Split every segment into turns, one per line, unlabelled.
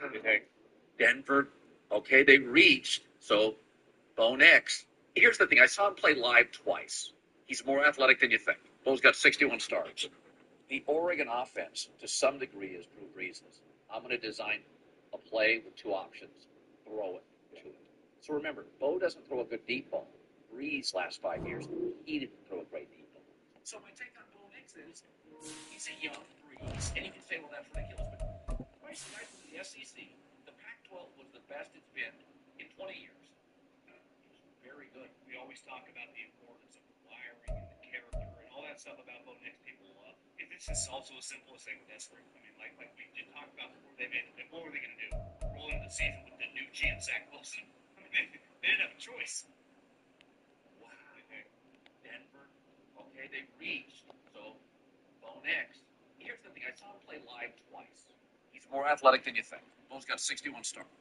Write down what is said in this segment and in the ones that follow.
Okay.
Denver, okay, they reached. So, Bo Nix. Here's the thing I saw him play live twice. He's more athletic than you think. Bo's got 61 starts. The Oregon offense, to some degree, is Drew Brees'. I'm going to design a play with two options. Throw it to it. So remember, Bo doesn't throw a good deep ball. Brees last 5 years, he didn't throw a great deep ball. So my take on Bo Nix is he's a young Brees, and you can say, well, that's ridiculous, but twice the guys from the SEC, the Pac-12 was the best it's been in 20 years. Very good.
We always talk about the importance of the wiring and the character and all that stuff about Bo Nix. People love. If it's just also as simple as saying with Esler, I mean, like we did talk about before they made it. What were they going to do? Roll into the season with the new GM Zach Wilson? I mean, they didn't have a choice.
Wow. Denver, okay, they reached. So, Bo Nix. Here's the thing I saw him play live twice. He's more athletic than you think. Bo's got 61 starts.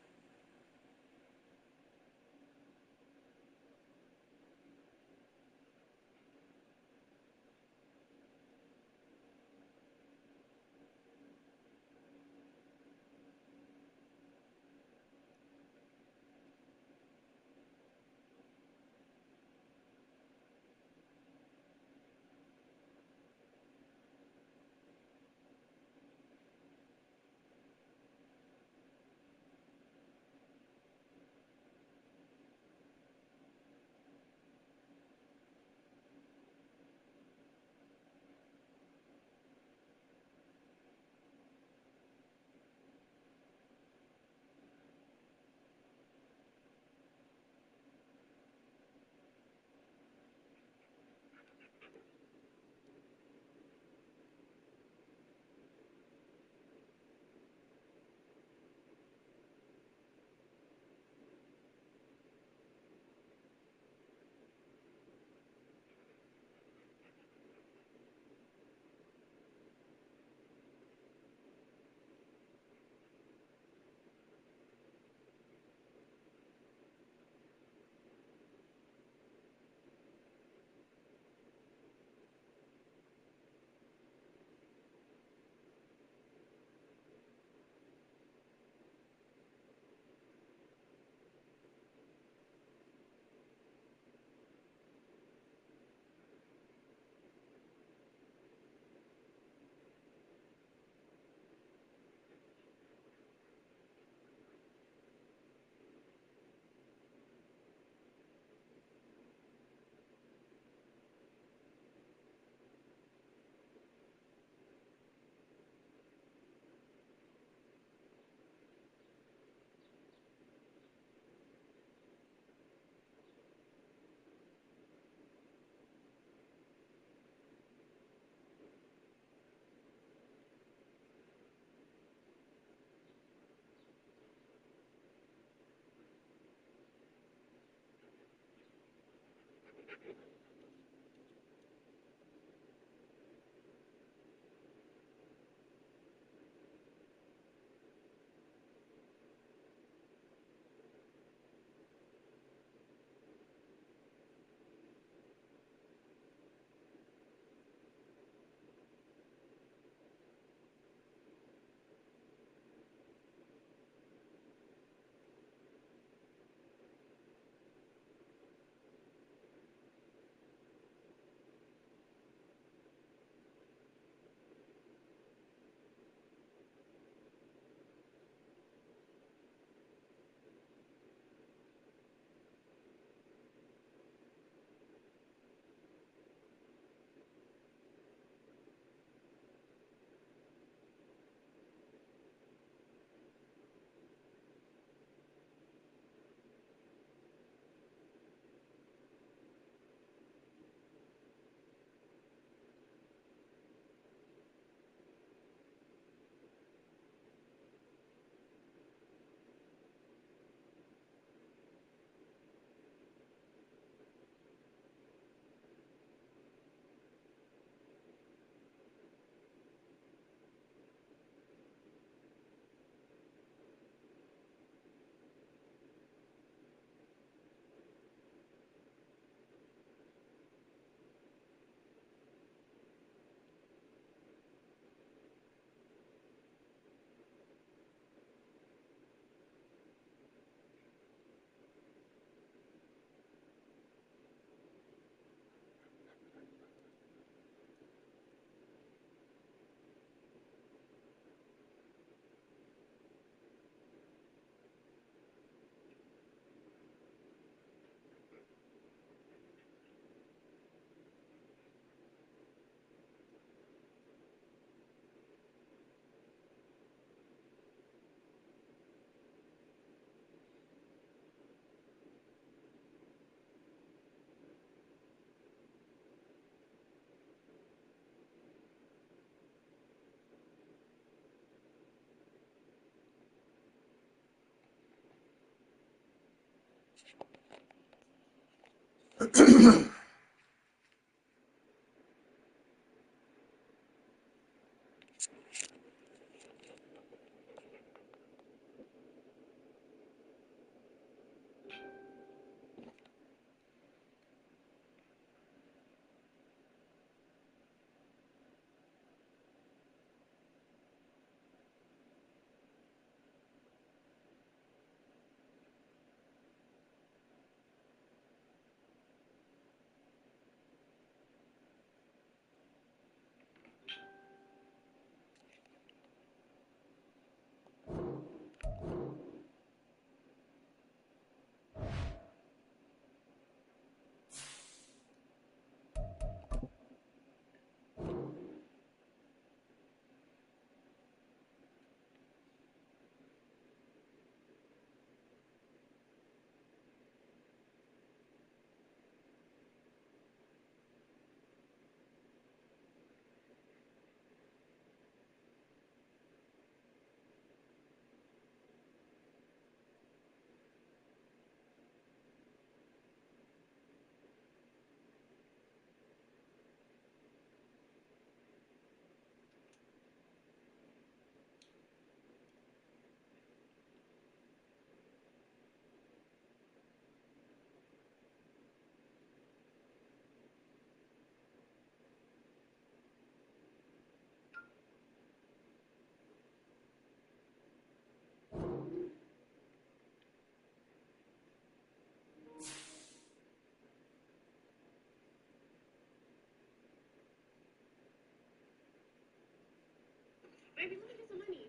Baby, let me get some money.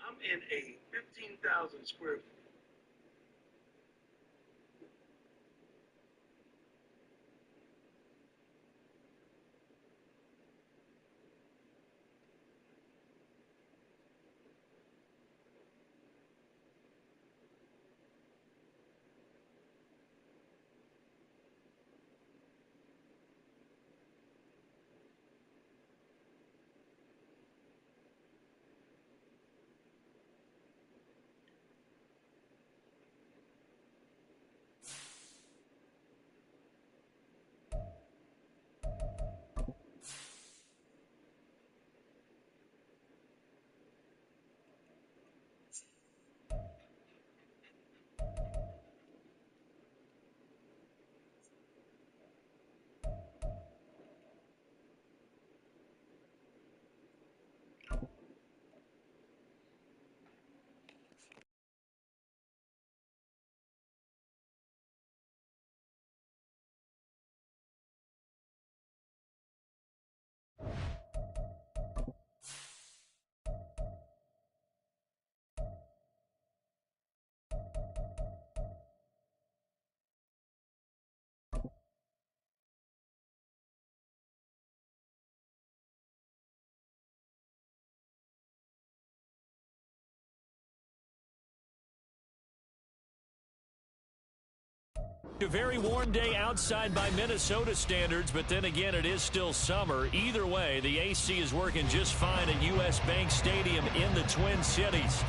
I'm in a 15,000 square feet.
A very warm day outside by Minnesota standards, but then again, it is still summer. Either way, the AC is working just fine at U.S. Bank Stadium in the Twin Cities.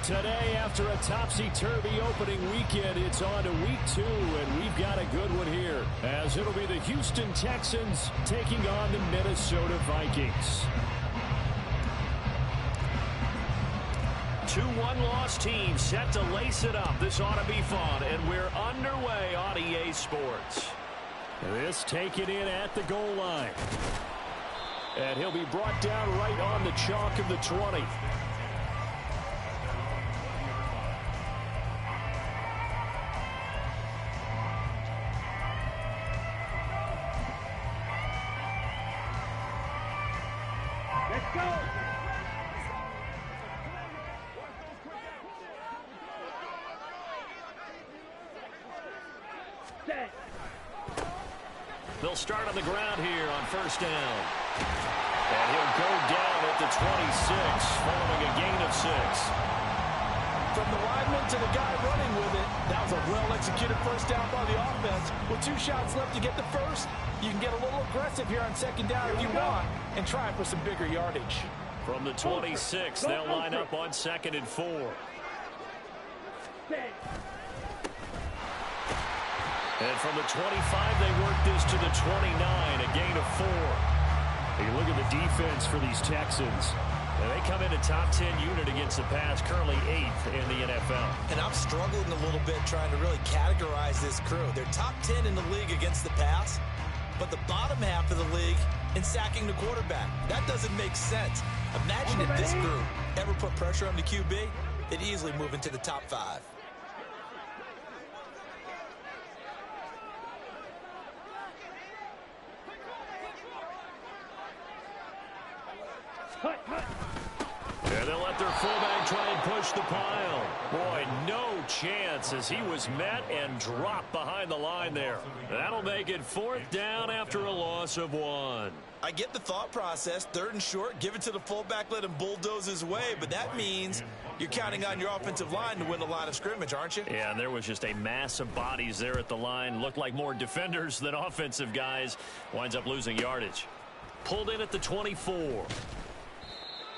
Today, after a topsy-turvy opening weekend, it's on to week 2, and we've got a good one here, as it'll be the Houston Texans taking on the Minnesota Vikings. 2 one-loss teams set to lace it up. This ought to be fun, and we're underway on EA Sports. This taken in at the goal line. And he'll be brought down right on the chalk of the 20.
Let's go!
They'll start on the ground here on first down. And he'll go down at the 26, following a gain of 6.
From the lineman to the guy running with it, that was a well-executed first down by the offense. With 2 shots left to get the first, you can get a little aggressive here on second down if you want and try for some bigger yardage.
From the 26, they'll line up on 2nd and 4. And from the 25, they work this to the 29, a gain of 4. You look at the defense for these Texans. And they come in a top 10 unit against the pass, currently 8th in the NFL.
And I'm struggling a little bit trying to really categorize this crew. They're top 10 in the league against the pass, but the bottom half of the league in sacking the quarterback. That doesn't make sense. Imagine if this group ever put pressure on the QB, they'd easily move into the top 5.
And they'll let their fullback try and push the pile. Boy, no chance as he was met and dropped behind the line there. That'll make it 4th down after a loss of 1.
I get the thought process, 3rd and short, give it to the fullback, let him bulldoze his way, but that means you're counting on your offensive line to win the line of scrimmage, aren't you?
Yeah, and there was just a mass of bodies there at the line. Looked like more defenders than offensive guys. Winds up losing yardage. Pulled in at the 24.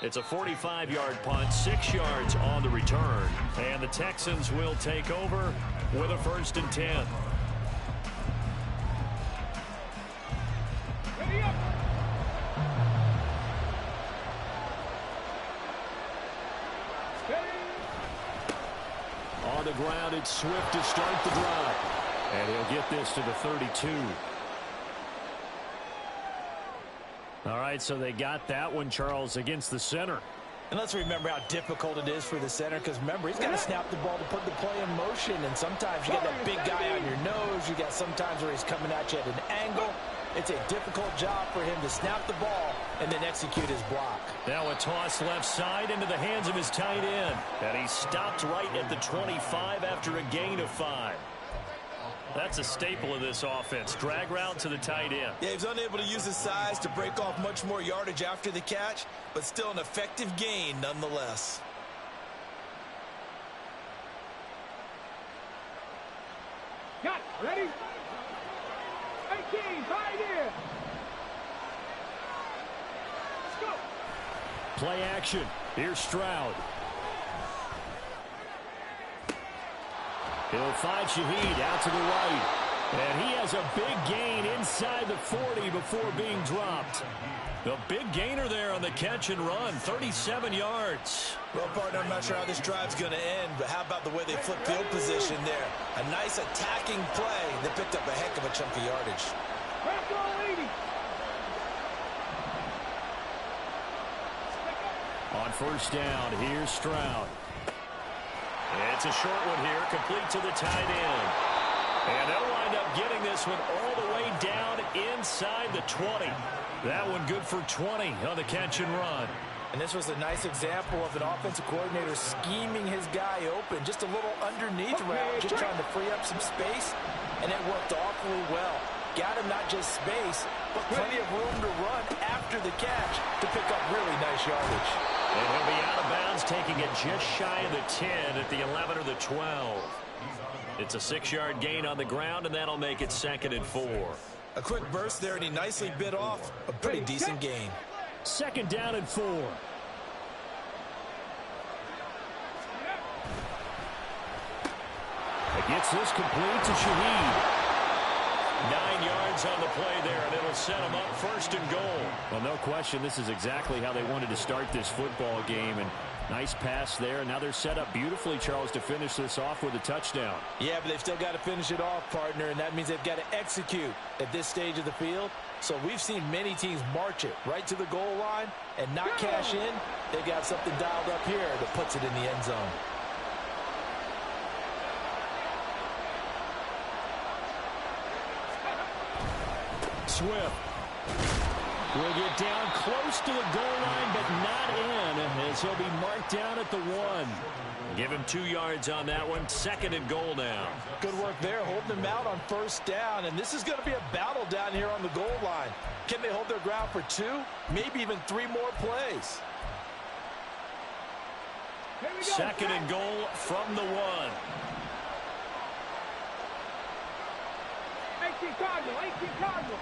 It's a 45-yard punt, 6 yards on the return. And the Texans will take over with a 1st and 10.
Ready up.
On the ground, it's Swift to start the drive. And he'll get this to the 32. All right, so they got that one, Charles, against the center.
And let's remember how difficult it is for the center, because remember, he's got to snap the ball to put the play in motion, and sometimes you got that big guy on your nose. You got sometimes where he's coming at you at an angle. It's a difficult job for him to snap the ball and then execute his block.
Now a toss left side into the hands of his tight end. And he stopped right at the 25 after a gain of 5. That's a staple of this offense. Drag route to the tight end.
Yeah, he's unable to use his size to break off much more yardage after the catch, but still an effective gain nonetheless.
Got it. Ready? 18, right here. Let's go.
Play action. Here's Stroud. He'll find Shaheed out to the right. And he has a big gain inside the 40 before being dropped. The big gainer there on the catch and run, 37 yards.
Well, partner, I'm not sure how this drive's going to end, but how about the way they flip field position there? A nice attacking play that picked up a heck of a chunk of yardage.
Back roll 80.
On 1st down, here's Stroud. It's a short one here, complete to the tight end. And they'll wind up getting this one all the way down inside the 20. That one good for 20 on the catch and run.
And this was a nice example of an offensive coordinator scheming his guy open. Just a little underneath route, just trying to free up some space. And it worked awfully well. Got him not just space, but plenty of room to run after the catch to pick up really nice yardage.
And he'll be out of bounds, taking it just shy of the 10 at the 11 or the 12. It's a 6-yard gain on the ground, and that'll make it 2nd and 4.
A quick burst there, and he nicely bit off a pretty decent gain.
2nd down and 4. It gets this complete to Shaheed. 9 yards on the play there, and it'll set them up 1st and goal. Well, no question, this is exactly how they wanted to start this football game. And nice pass there. Now they're set up beautifully, Charles, to finish this off with a touchdown.
Yeah, but they've still got to finish it off, partner, and that means they've got to execute at this stage of the field. So we've seen many teams march it right to the goal line and not cash in. They've got something dialed up here that puts it in the end zone.
Swift will get down close to the goal line, but not in, as he'll be marked down at the 1. Give him 2 yards on that one. 2nd and goal now.
Good work there, holding them out on 1st down, and this is going to be a battle down here on the goal line. Can they hold their ground for 2, maybe even 3 more plays?
2nd and goal from the 1.
18 Cardinal, 18 Cardinal.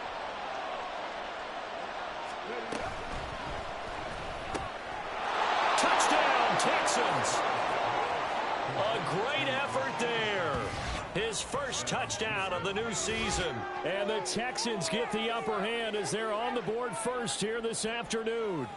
Touchdown, Texans. A great effort there. his first touchdown of the new season. And the Texans get the upper hand as they're on the board first here this afternoon.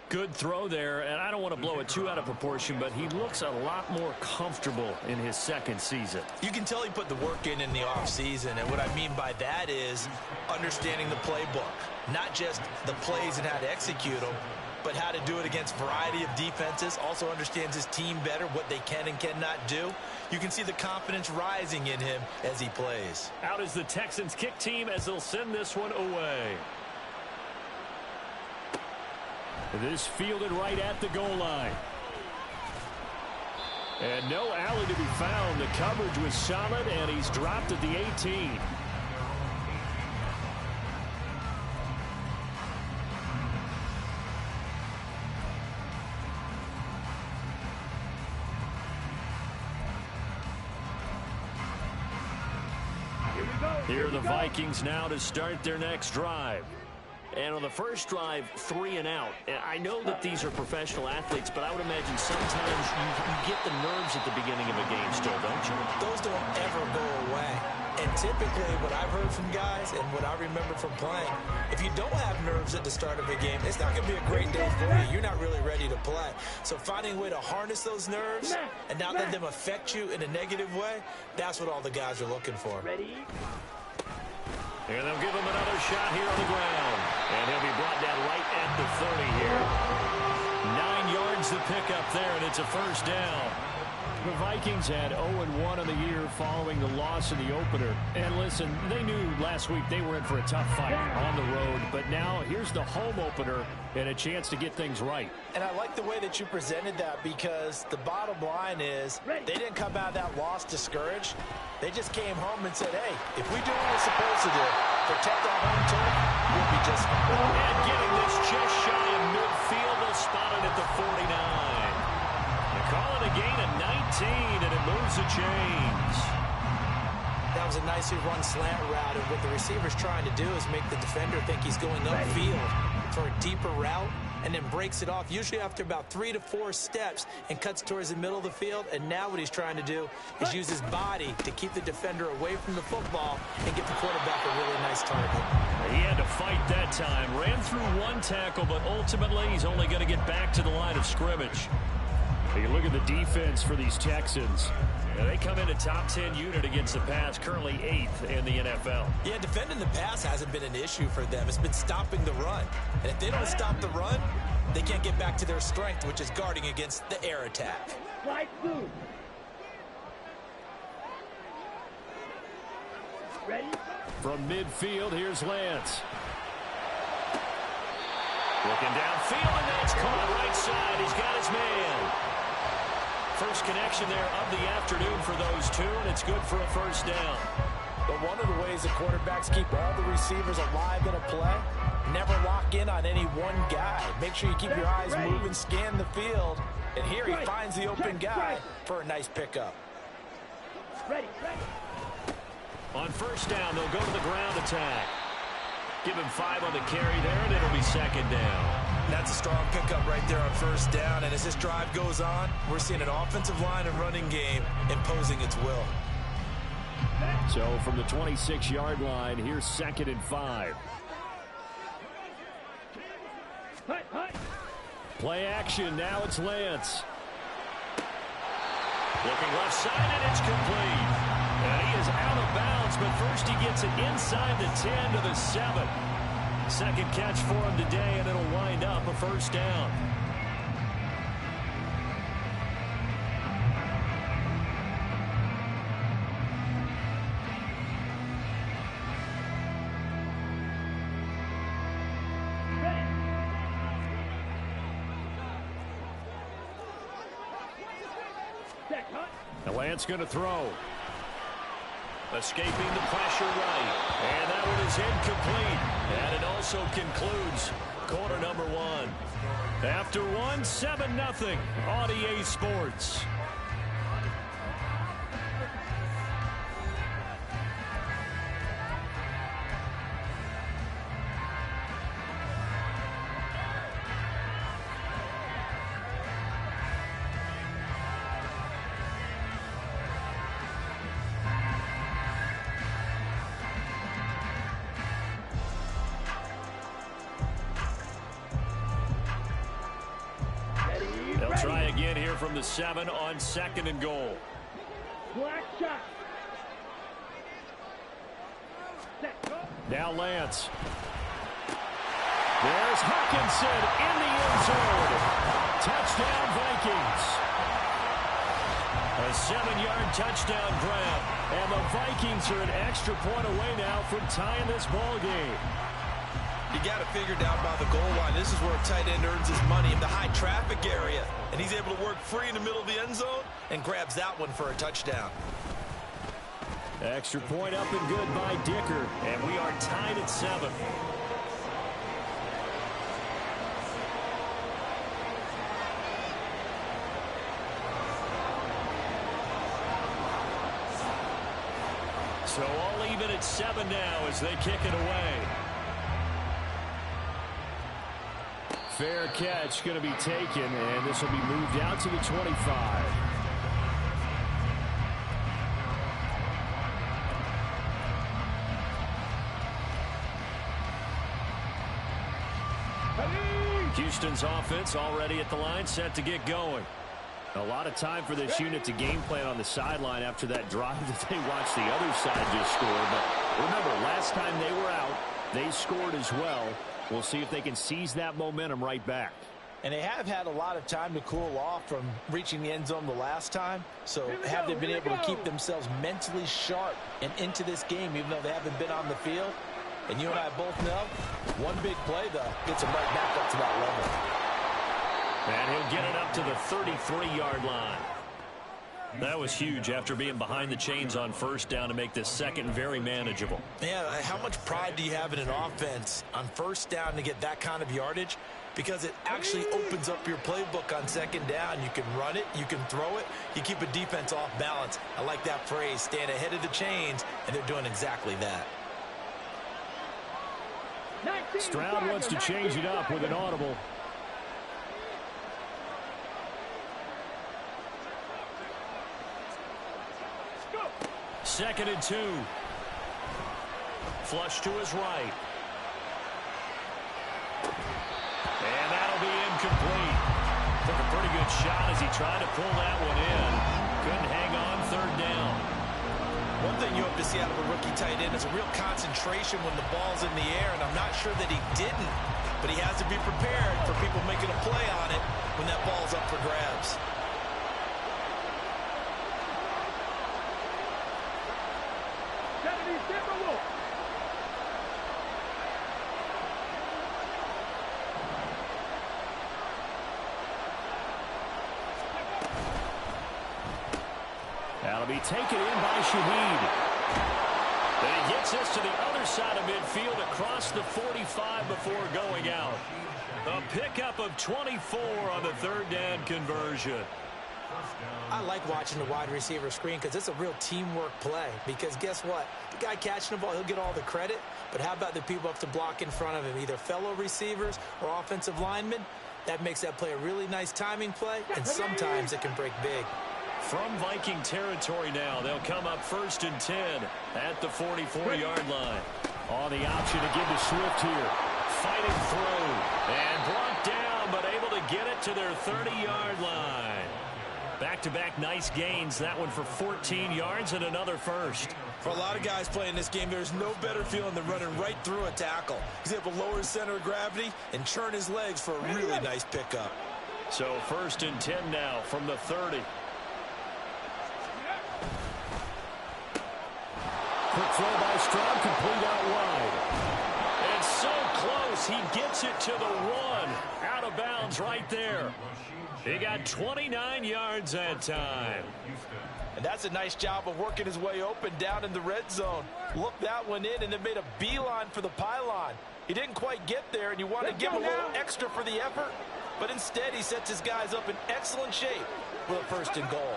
Good throw there, and I don't want to blow it too out of proportion, but he looks a lot more comfortable in his second season.
You can tell he put the work in the offseason, and what I mean by that is understanding the playbook. Not just the plays and how to execute them, but how to do it against a variety of defenses. Also understands his team better, what they can and cannot do. You can see the confidence rising in him as he plays.
Out is the Texans kick team as they'll send this one away. This fielded right at the goal line. And no alley to be found. The coverage was solid, and he's dropped at the 18. Here are the Vikings now to start their next drive. And on the first drive, 3 and out. And I know that these are professional athletes, but I would imagine sometimes you get the nerves at the beginning of a game still, don't you?
Those don't ever go away. And typically what I've heard from guys and what I remember from playing, if you don't have nerves at the start of a game, it's not going to be a great day for you. You're not really ready to play. So finding a way to harness those nerves and not let them affect you in a negative way, that's what all the guys are looking for.
Ready?
And they'll give him another shot here on the ground. And he'll be brought down right at the 30 here. 9 yards to pick up there, and it's a first down. The Vikings had 0-1 on the year following the loss in the opener. And listen, they knew last week they were in for a tough fight on the road. But now here's the home opener and a chance to get things right.
And I like the way that you presented that, because the bottom line is they didn't come out of that loss discouraged. They just came home and said, hey, if we do what we're supposed to do, protect our home turf, we'll be just fine.
And getting this just shy of midfield, they'll spot it at the 49. They call it a gain of 19, and it moves the chains.
That was a nicely run slant route, and what the receiver's trying to do is make the defender think he's going upfield for a deeper route, and then breaks it off, usually after about 3 to 4 steps, and cuts towards the middle of the field. And now what he's trying to do is use his body to keep the defender away from the football and get the quarterback a really nice target.
He had to fight that time. Ran through 1 tackle, but ultimately he's only going to get back to the line of scrimmage. You look at the defense for these Texans. Now, they come in a top 10 unit against the pass, currently 8th in the NFL.
Yeah, defending the pass hasn't been an issue for them. It's been stopping the run. And if they don't stop the run, they can't get back to their strength, which is guarding against the air attack.
Flight blue. Ready?
From midfield, here's Lance. Looking downfield, and that's caught right side. He's got his man. First connection there of the afternoon for those two, and it's good for a first down.
But one of the ways the quarterbacks keep all the receivers alive in a play, never lock in on any one guy. Make sure you keep your eyes moving, scan the field, and here he finds the open guy for a nice pickup.
Ready.
On first down, they'll go to the ground attack. Give him 5 on the carry there, and it'll be second down.
That's a strong pickup right there on first down, and as this drive goes on, we're seeing an offensive line and running game imposing its will.
So from the 26-yard line, here's 2nd and 5. Play action, now it's Lance. Looking left side, and it's complete. And he is out of bounds, but first he gets it inside the 10 to the 7. Second catch for him today, and it'll wind up a first down. Now Lance going to throw. Escaping the pressure right. And that one is incomplete. And it also concludes quarter number 1. After 1, 7-0 on EA Sports. begin here from the 7 on 2nd and goal.
Black shot. Set. Go.
Now Lance. There's Hawkinson in the end zone. Touchdown, Vikings. A 7-yard touchdown grab. And the Vikings are an extra point away now from tying this ball game.
You got to figure down by the goal line. This is where a tight end earns his money in the high traffic area. And he's able to work free in the middle of the end zone and grabs that one for a touchdown.
Extra point up and good by Dicker. And we are tied at 7. So all even at 7 now as they kick it away. Fair catch going to be taken, and this will be moved out to the 25. Houston's offense already at the line, set to get going. A lot of time for this unit to game plan on the sideline after that drive that they watched the other side just score. But remember, last time they were out, they scored as well. We'll see if they can seize that momentum right back.
And they have had a lot of time to cool off from reaching the end zone the last time. So have they been able to keep themselves mentally sharp and into this game, even though they haven't been on the field? And you and I both know, one big play, though, gets them right back up to that level.
And he'll get it up to the 33-yard line. That was huge after being behind the chains on first down to make this second very manageable.
Yeah, how much pride do you have in an offense on first down to get that kind of yardage? Because it actually opens up your playbook on second down. You can run it, you can throw it, you keep a defense off balance. I like that phrase, stand ahead of the chains, and they're doing exactly that.
Stroud wants to change it up with an audible. Second and 2. Flush to his right. And that'll be incomplete. Took a pretty good shot as he tried to pull that one in. Couldn't hang on third down.
One thing you hope to see out of a rookie tight end is a real concentration when the ball's in the air, and I'm not sure that he didn't, but he has to be prepared for people making a play on it when that ball's up for grabs.
That'll be taken in by Shaheed. And he gets us to the other side of midfield across the 45 before going out. A pickup of 24 on the third down conversion.
I like watching the wide receiver screen because it's a real teamwork play. Because guess what? The guy catching the ball, he'll get all the credit. But how about the people up to block in front of him, either fellow receivers or offensive linemen? That makes that play a really nice timing play, and sometimes it can break big.
From Viking territory now, they'll come up 1st and 10 at the 44-yard line. On the option to give to Swift here. Fighting through and brought down, but able to get it to their 30-yard line. Back-to-back nice gains. That one for 14 yards and another first.
For a lot of guys playing this game, there's no better feeling than running right through a tackle. He's able to lower his center of gravity and churn his legs for a really nice pickup.
So 1st and 10 now from the 30. Quick throw by Stroud, complete out wide. And so close, he gets it to the 1. Out of bounds right there. He got 29 yards that time.
And that's a nice job of working his way open down in the red zone. Looked that one in and then made a beeline for the pylon. He didn't quite get there, and you want to give him a little extra for the effort. But instead, he sets his guys up in excellent shape with a 1st and goal.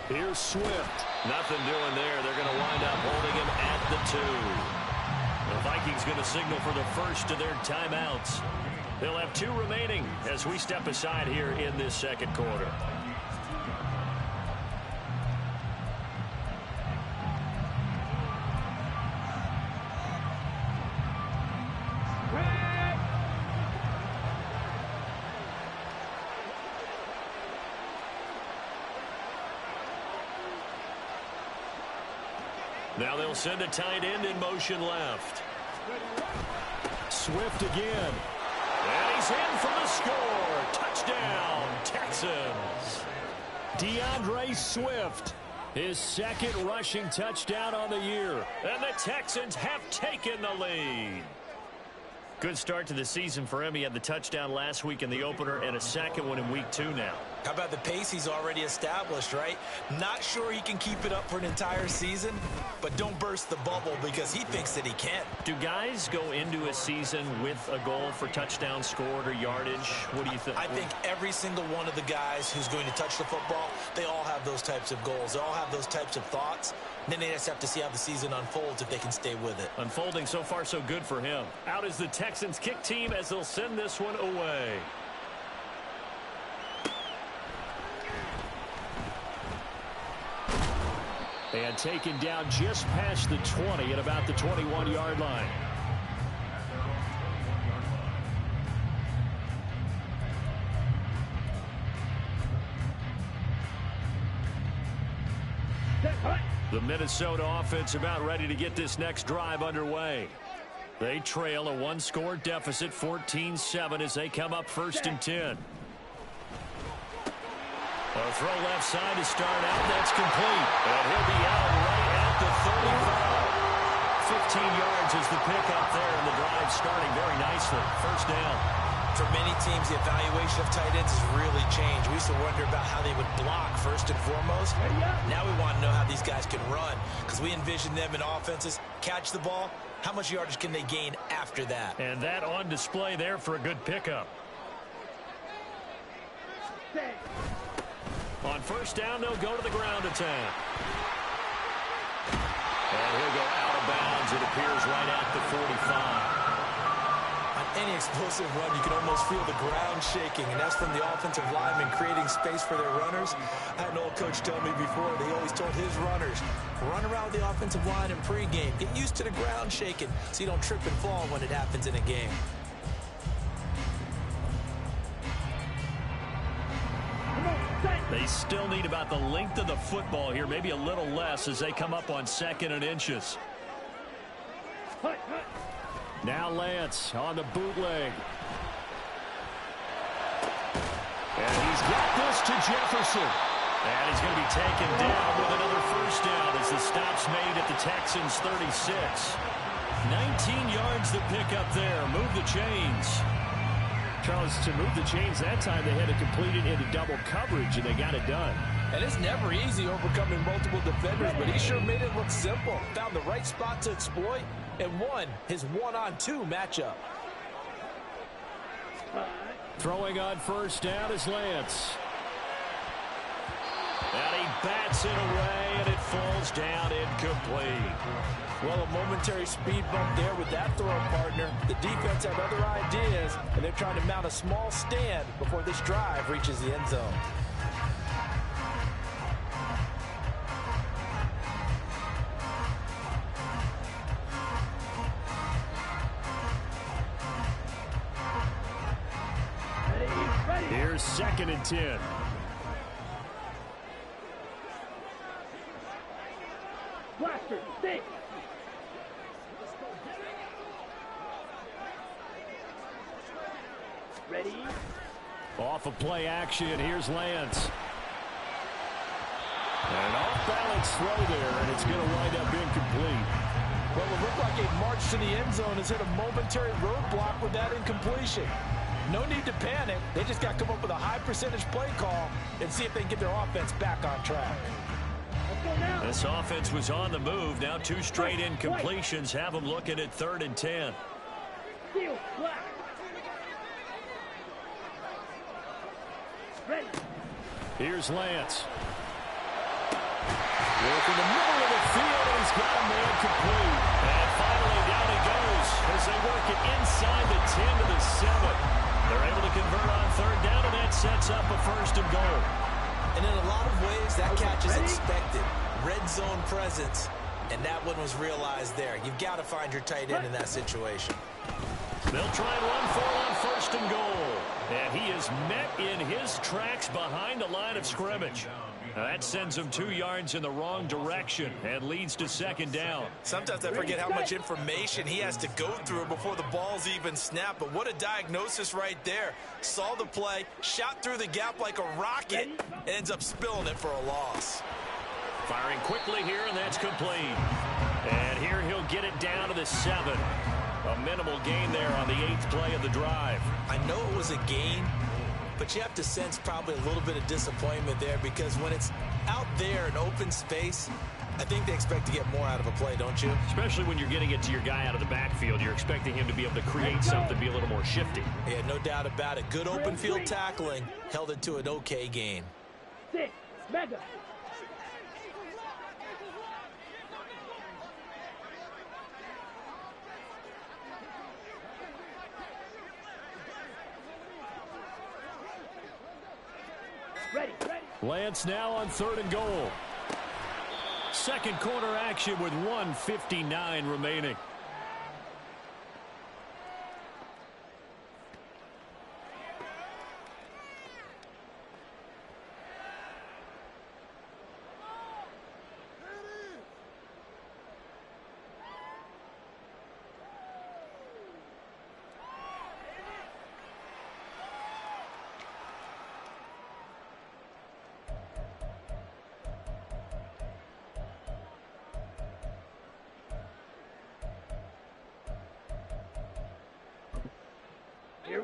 Here's Swift. Nothing doing there. They're going to wind up holding him at the 2. The Vikings going to signal for the first of their timeouts. They'll have 2 remaining as we step aside here in this second quarter. Now they'll send a tight end in motion left. Swift again. And he's in for the score. Touchdown, Texans. DeAndre Swift, his second rushing touchdown on the year. And the Texans have taken the lead. Good start to the season for him. He had the touchdown last week in the opener and a second one in week 2 now.
How about the pace he's already established, right? Not sure he can keep it up for an entire season, but don't burst the bubble because he thinks that he can.
Do guys go into a season with a goal for touchdown scored or yardage? What do you think?
I think every single one of the guys who's going to touch the football, they all have those types of goals. They all have those types of thoughts. Then they just have to see how the season unfolds if they can stay with it.
Unfolding so far so good for him. Out is the Texans kick team as they'll send this one away. And taken down just past the 20 at about the 21-yard line. The Minnesota offense about ready to get this next drive underway. They trail a one-score deficit, 14-7, as they come up 1st and 10. A throw left side to start out. That's complete. And he'll be out right at the 35. 15 yards is the pickup there, and the drive starting very nicely. 1st down.
For many teams, the evaluation of tight ends has really changed. We used to wonder about how they would block first and foremost. Now we want to know how these guys can run because we envision them in offenses. Catch the ball. How much yardage can they gain after that?
And that on display there for a good pickup. On 1st down, they'll go to the ground attack. And he'll go out of bounds. It appears right at the 45.
Any explosive run, you can almost feel the ground shaking, and that's from the offensive linemen creating space for their runners. I had an old coach tell me before, they always told his runners, run around the offensive line in pregame. Get used to the ground shaking so you don't trip and fall when it happens in a game.
They still need about the length of the football here, maybe a little less as they come up on 2nd and inches. Now Lance on the bootleg. And he's got this to Jefferson. And he's going to be taken down with another 1st down as the stop's made at the Texans' 36. 19 yards to pick up there. Move the chains. Charles, to move the chains that time, they had to complete it into double coverage, and they got it done.
And it's never easy overcoming multiple defenders, but he sure made it look simple. Found the right spot to exploit and won his 1-on-2 matchup.
Throwing on 1st down is Lance. And he bats it away, and it falls down incomplete.
Well, a momentary speed bump there with that throw partner. The defense had other ideas, and they're trying to mount a small stand before this drive reaches the end zone.
Here's 2nd and 10.
Blaster, stay. Ready?
Off of play action, here's Lance. And off-balance throw there, and it's going to wind up incomplete.
Well, it looked like a march to the end zone has hit a momentary roadblock with that incompletion. No need to panic. They just got to come up with a high percentage play call and see if they can get their offense back on track.
This offense was on the move. Now 2 straight incompletions have them looking at 3rd and 10.
Steel, black. Ready.
Here's Lance. Work in the middle of the field, and he's got a man complete. And finally down he goes as they work it inside the 10 to the 7. They're able to convert on 3rd down, and that sets up a 1st and goal.
And in a lot of ways, that catch is expected. Red zone presence, and that one was realized there. You've got to find your tight end in that situation.
They'll try and run for it on 1st and goal. And he is met in his tracks behind the line of scrimmage. Now that sends him 2 yards in the wrong direction and leads to second down.
Sometimes I forget how much information he has to go through before the ball's even snapped. But what a diagnosis right there. Saw the play, shot through the gap like a rocket, and ends up spilling it for a loss.
Firing quickly here, and that's complete. And here he'll get it down to the 7. A minimal gain there on the 8th play of the drive.
I know it was a gain, but you have to sense probably a little bit of disappointment there, because when it's out there in open space, I think they expect to get more out of a play, don't you?
Especially when you're getting it to your guy out of the backfield. You're expecting him to be able to create something, be a little more shifty.
Yeah, no doubt about it. Good open field tackling held it to an okay gain.
6, mega. Ready.
Lance now on 3rd and goal. Second quarter action with 1:59 remaining.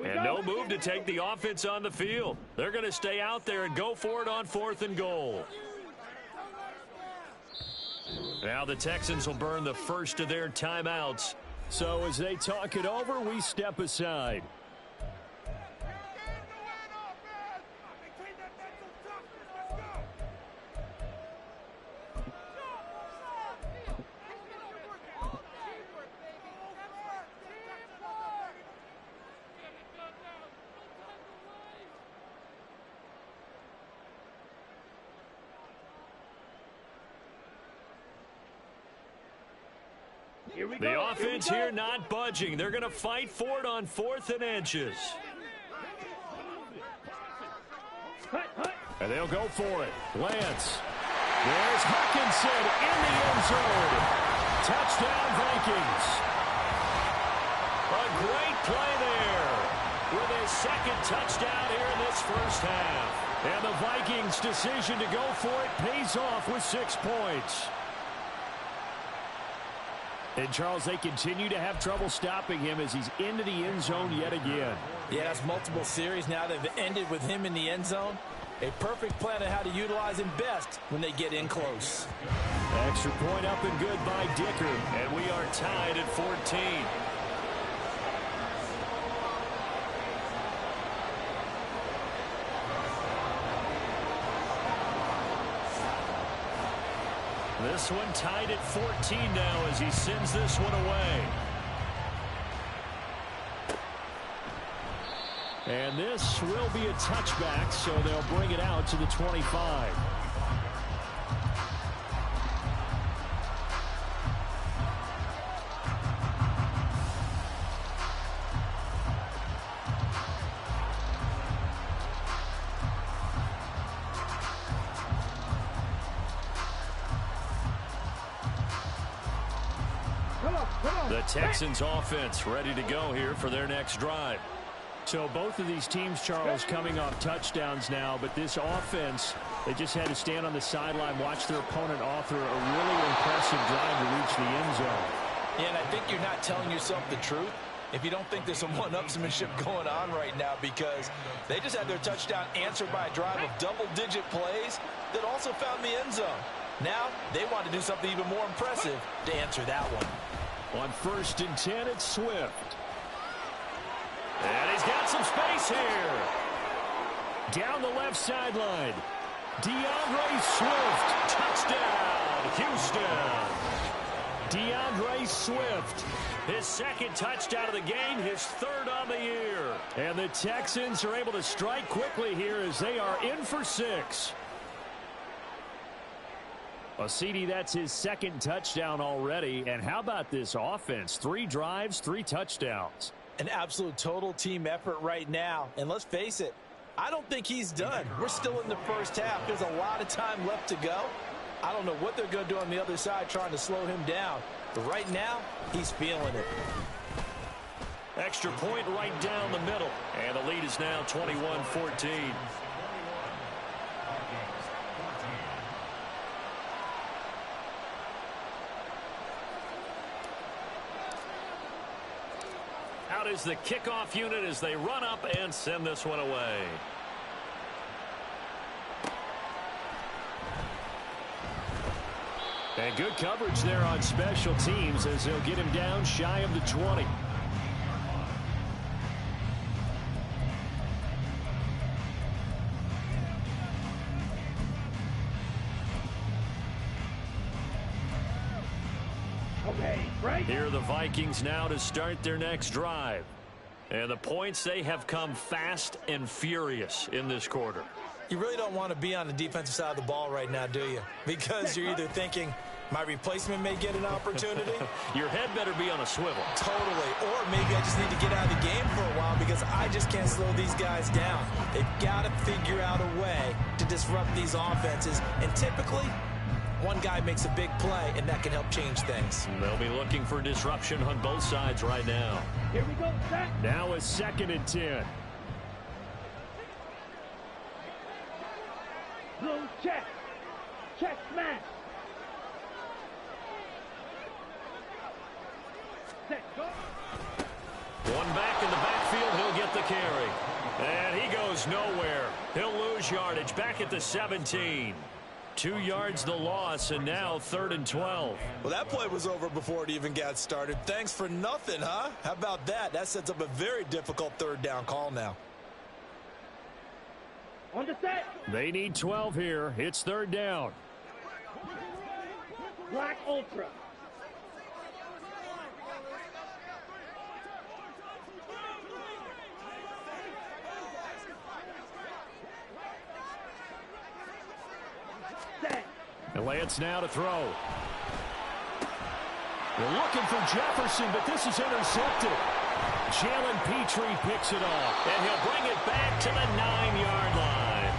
And no move to take the offense on the field. They're going to stay out there and go for it on 4th and goal. Now the Texans will burn the first of their timeouts. So as they talk it over, we step aside. The offense here not budging. They're going to fight for it on 4th and inches. And they'll go for it. Lance. There's Hutchinson in the end zone. Touchdown, Vikings. A great play there with his second touchdown here in this first half. And the Vikings' decision to go for it pays off with 6 points. And, Charles, they continue to have trouble stopping him as he's into the end zone yet again.
Yeah, that's multiple series now. They've ended with him in the end zone. A perfect plan of how to utilize him best when they get in close.
Extra point up and good by Dicker. And we are tied at 14. This one tied at 14 now as he sends this one away. And this will be a touchback, so they'll bring it out to the 25. The Texans offense ready to go here for their next drive. So both of these teams, Charles, coming off touchdowns now, but this offense, they just had to stand on the sideline, watch their opponent author a really impressive drive to reach the end zone.
Yeah, and I think you're not telling yourself the truth if you don't think there's some one-upsmanship going on right now, because they just had their touchdown answered by a drive of double-digit plays that also found the end zone. Now they want to do something even more impressive to answer that one.
On 1st and 10, it's Swift. And he's got some space here. Down the left sideline. DeAndre Swift. Touchdown, Houston. DeAndre Swift. His second touchdown of the game, his 3rd on the year. And the Texans are able to strike quickly here as they are in for 6. Well, CD, that's his 2nd touchdown already. And how about this offense? 3 drives, 3 touchdowns.
An absolute total team effort right now. And let's face it, I don't think he's done. We're still in the first half. There's a lot of time left to go. I don't know what they're going to do on the other side trying to slow him down. But right now, he's feeling it.
Extra point right down the middle. And the lead is now 21-14. Out is the kickoff unit as they run up and send this one away. And good coverage there on special teams as they'll get him down shy of the 20. Here are the Vikings now to start their next drive. And the points, they have come fast and furious in this quarter.
You really don't want to be on the defensive side of the ball right now, do you? Because you're either thinking, my replacement may get an opportunity.
Your head better be on a swivel.
Totally. Or maybe I just need to get out of the game for a while because I just can't slow these guys down. They've got to figure out a way to disrupt these offenses. And typically, one guy makes a big play, and that can help change things.
They'll be looking for disruption on both sides right now.
Here we go, set.
Now it's 2nd and 10.
Blue check. Check smash. Set, go.
One back in the backfield, he'll get the carry. And he goes nowhere. He'll lose yardage back at the 17. 2 yards the loss, and now 3rd and 12.
Well, that play was over before it even got started. Thanks for nothing, huh? How about that? That sets up a very difficult 3rd down call now.
On the set.
They need 12 here. It's 3rd down.
Black Ultra. Set.
And Lance now to throw. They're looking for Jefferson, but this is intercepted. Jalen Petrie picks it off, and he'll bring it back to the 9-yard line.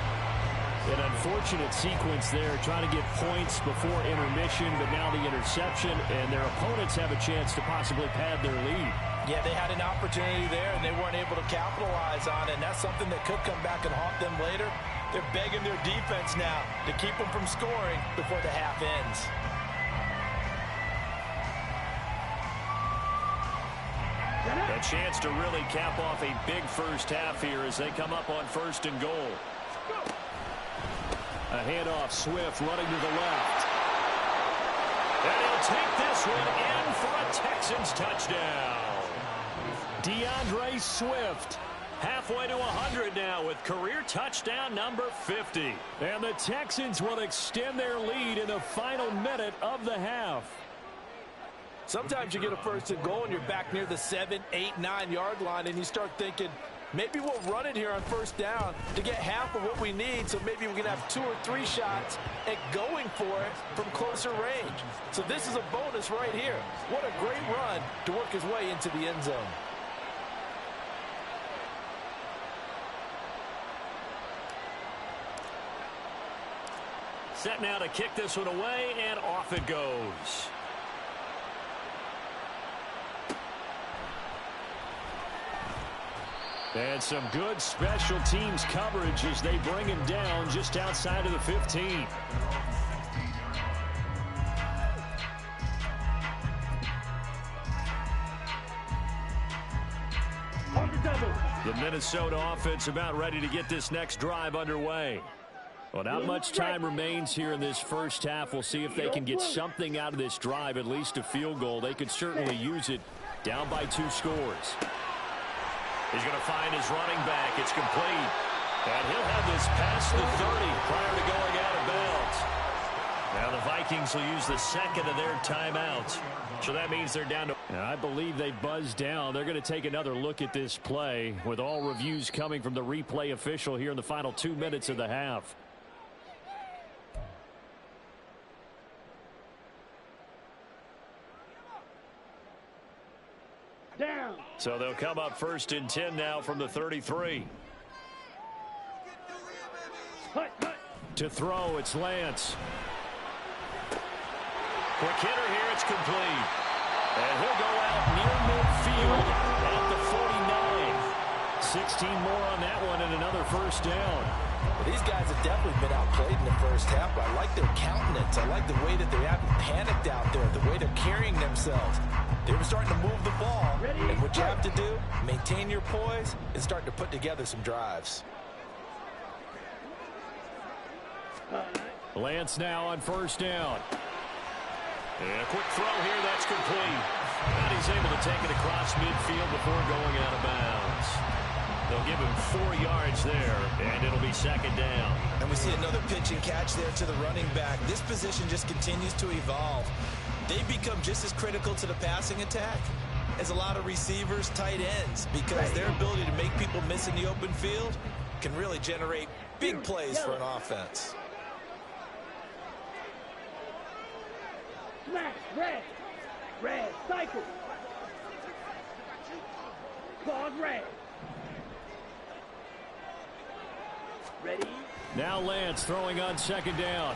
An unfortunate sequence there, trying to get points before intermission, but now the interception, and their opponents have a chance to possibly pad their lead.
Yeah, they had an opportunity there, and they weren't able to capitalize on it, and that's something that could come back and haunt them later. They're begging their defense now to keep them from scoring before the half ends.
A chance to really cap off a big first half here as they come up on 1st and goal. A handoff, Swift running to the left. And he'll take this one in for a Texans touchdown. DeAndre Swift, halfway to 100 now with career touchdown number 50. And the Texans will extend their lead in the final minute of the half.
Sometimes you get a 1st and goal and you're back near the 7, 8, 9-yard line, and you start thinking, maybe we'll run it here on 1st down to get half of what we need, so maybe we can have 2 or 3 shots at going for it from closer range. So this is a bonus right here. What a great run to work his way into the end zone.
Set now to kick this one away, and off it goes. And some good special teams coverage as they bring him down just outside of the 15.
On the double.
The Minnesota offense about ready to get this next drive underway. Well, not much time remains here in this first half. We'll see if they can get something out of this drive, at least a field goal. They could certainly use it down by 2 scores. He's going to find his running back. It's complete. And he'll have this past the 30 prior to going out of bounds. Now the Vikings will use the 2nd of their timeouts. So that means they're down to... I believe they buzzed down. They're going to take another look at this play with all reviews coming from the replay official here in the final 2 minutes of the half.
Down.
So they'll come up 1st and 10 now from the 33. To throw, it's Lance. Quick hitter here, it's complete. And he'll go out near midfield at the 49. 16 more on that one and another first down.
Well, these guys have definitely been outplayed in the first half, but I like their countenance. I like the way that they haven't panicked out there, the way they're carrying themselves. They were starting to move the ball, and what you have to do, maintain your poise and start to put together some drives.
Lance now on first down. And a quick throw here, that's complete. And he's able to take it across midfield before going out of bounds. They'll give him 4 yards there, and it'll be second down.
And we see another pitch and catch there to the running back. This position just continues to evolve. They become just as critical to the passing attack as a lot of receivers, tight ends, because their ability to make people miss in the open field can really generate big plays for an offense.
Smash, red, cycle. Pause, red. Ready?
Now Lance throwing on second down.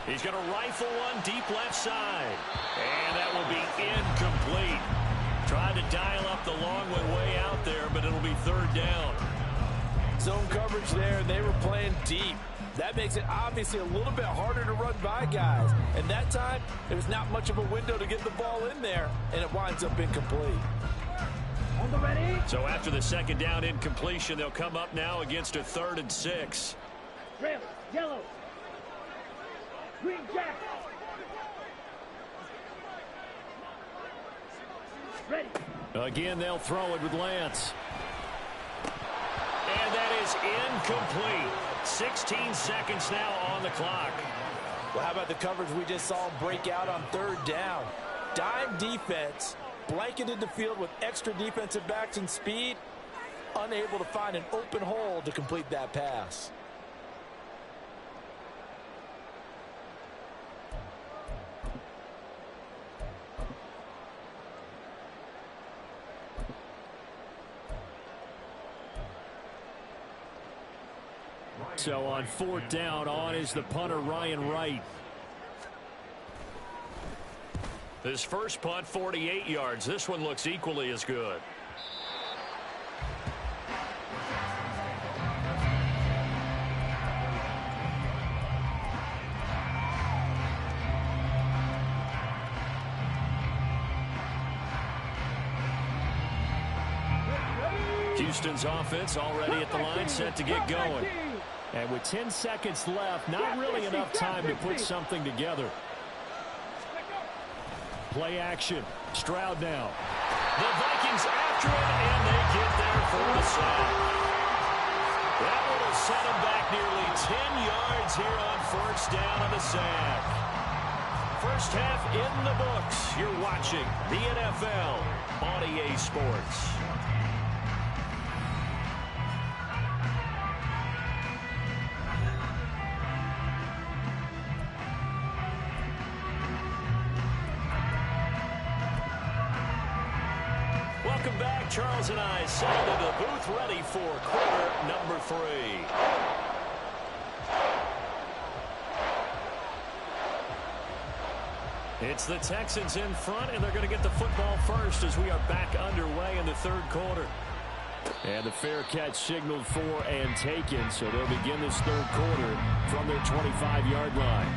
He's going to rifle one deep left side. And that will be incomplete. Tried to dial up the long way out there, but it'll be third down.
Zone coverage there, they were playing deep. That makes it obviously a little bit harder to run by guys. And that time, there was not much of a window to get the ball in there, and it winds up incomplete.
On the ready?
So after the second down incompletion, they'll come up now against a 3rd and 6.
Red, yellow. Green jack. Ready.
Again, they'll throw it with Lance. And that is incomplete. 16 seconds now on the clock.
Well, how about the coverage we just saw break out on third down? Dime defense, blanketed the field with extra defensive backs and speed, unable to find an open hole to complete that pass.
So on 4th down, on is the punter, Ryan Wright. His first punt, 48 yards. This one looks equally as good. Houston's offense already at the line, set to get going. And with 10 seconds left, not really enough time to put something together. Play action. Stroud now. The Vikings after it, and they get there for the sack. That will set them back nearly 10 yards here on first down on the sack. First half in the books. You're watching the NFL on EA Sports. Welcome back. Charles and I settled into the booth ready for quarter number 3. It's the Texans in front, and they're going to get the football first as we are back underway in the third quarter. And the fair catch signaled for and taken, so they'll begin this third quarter from their 25-yard line.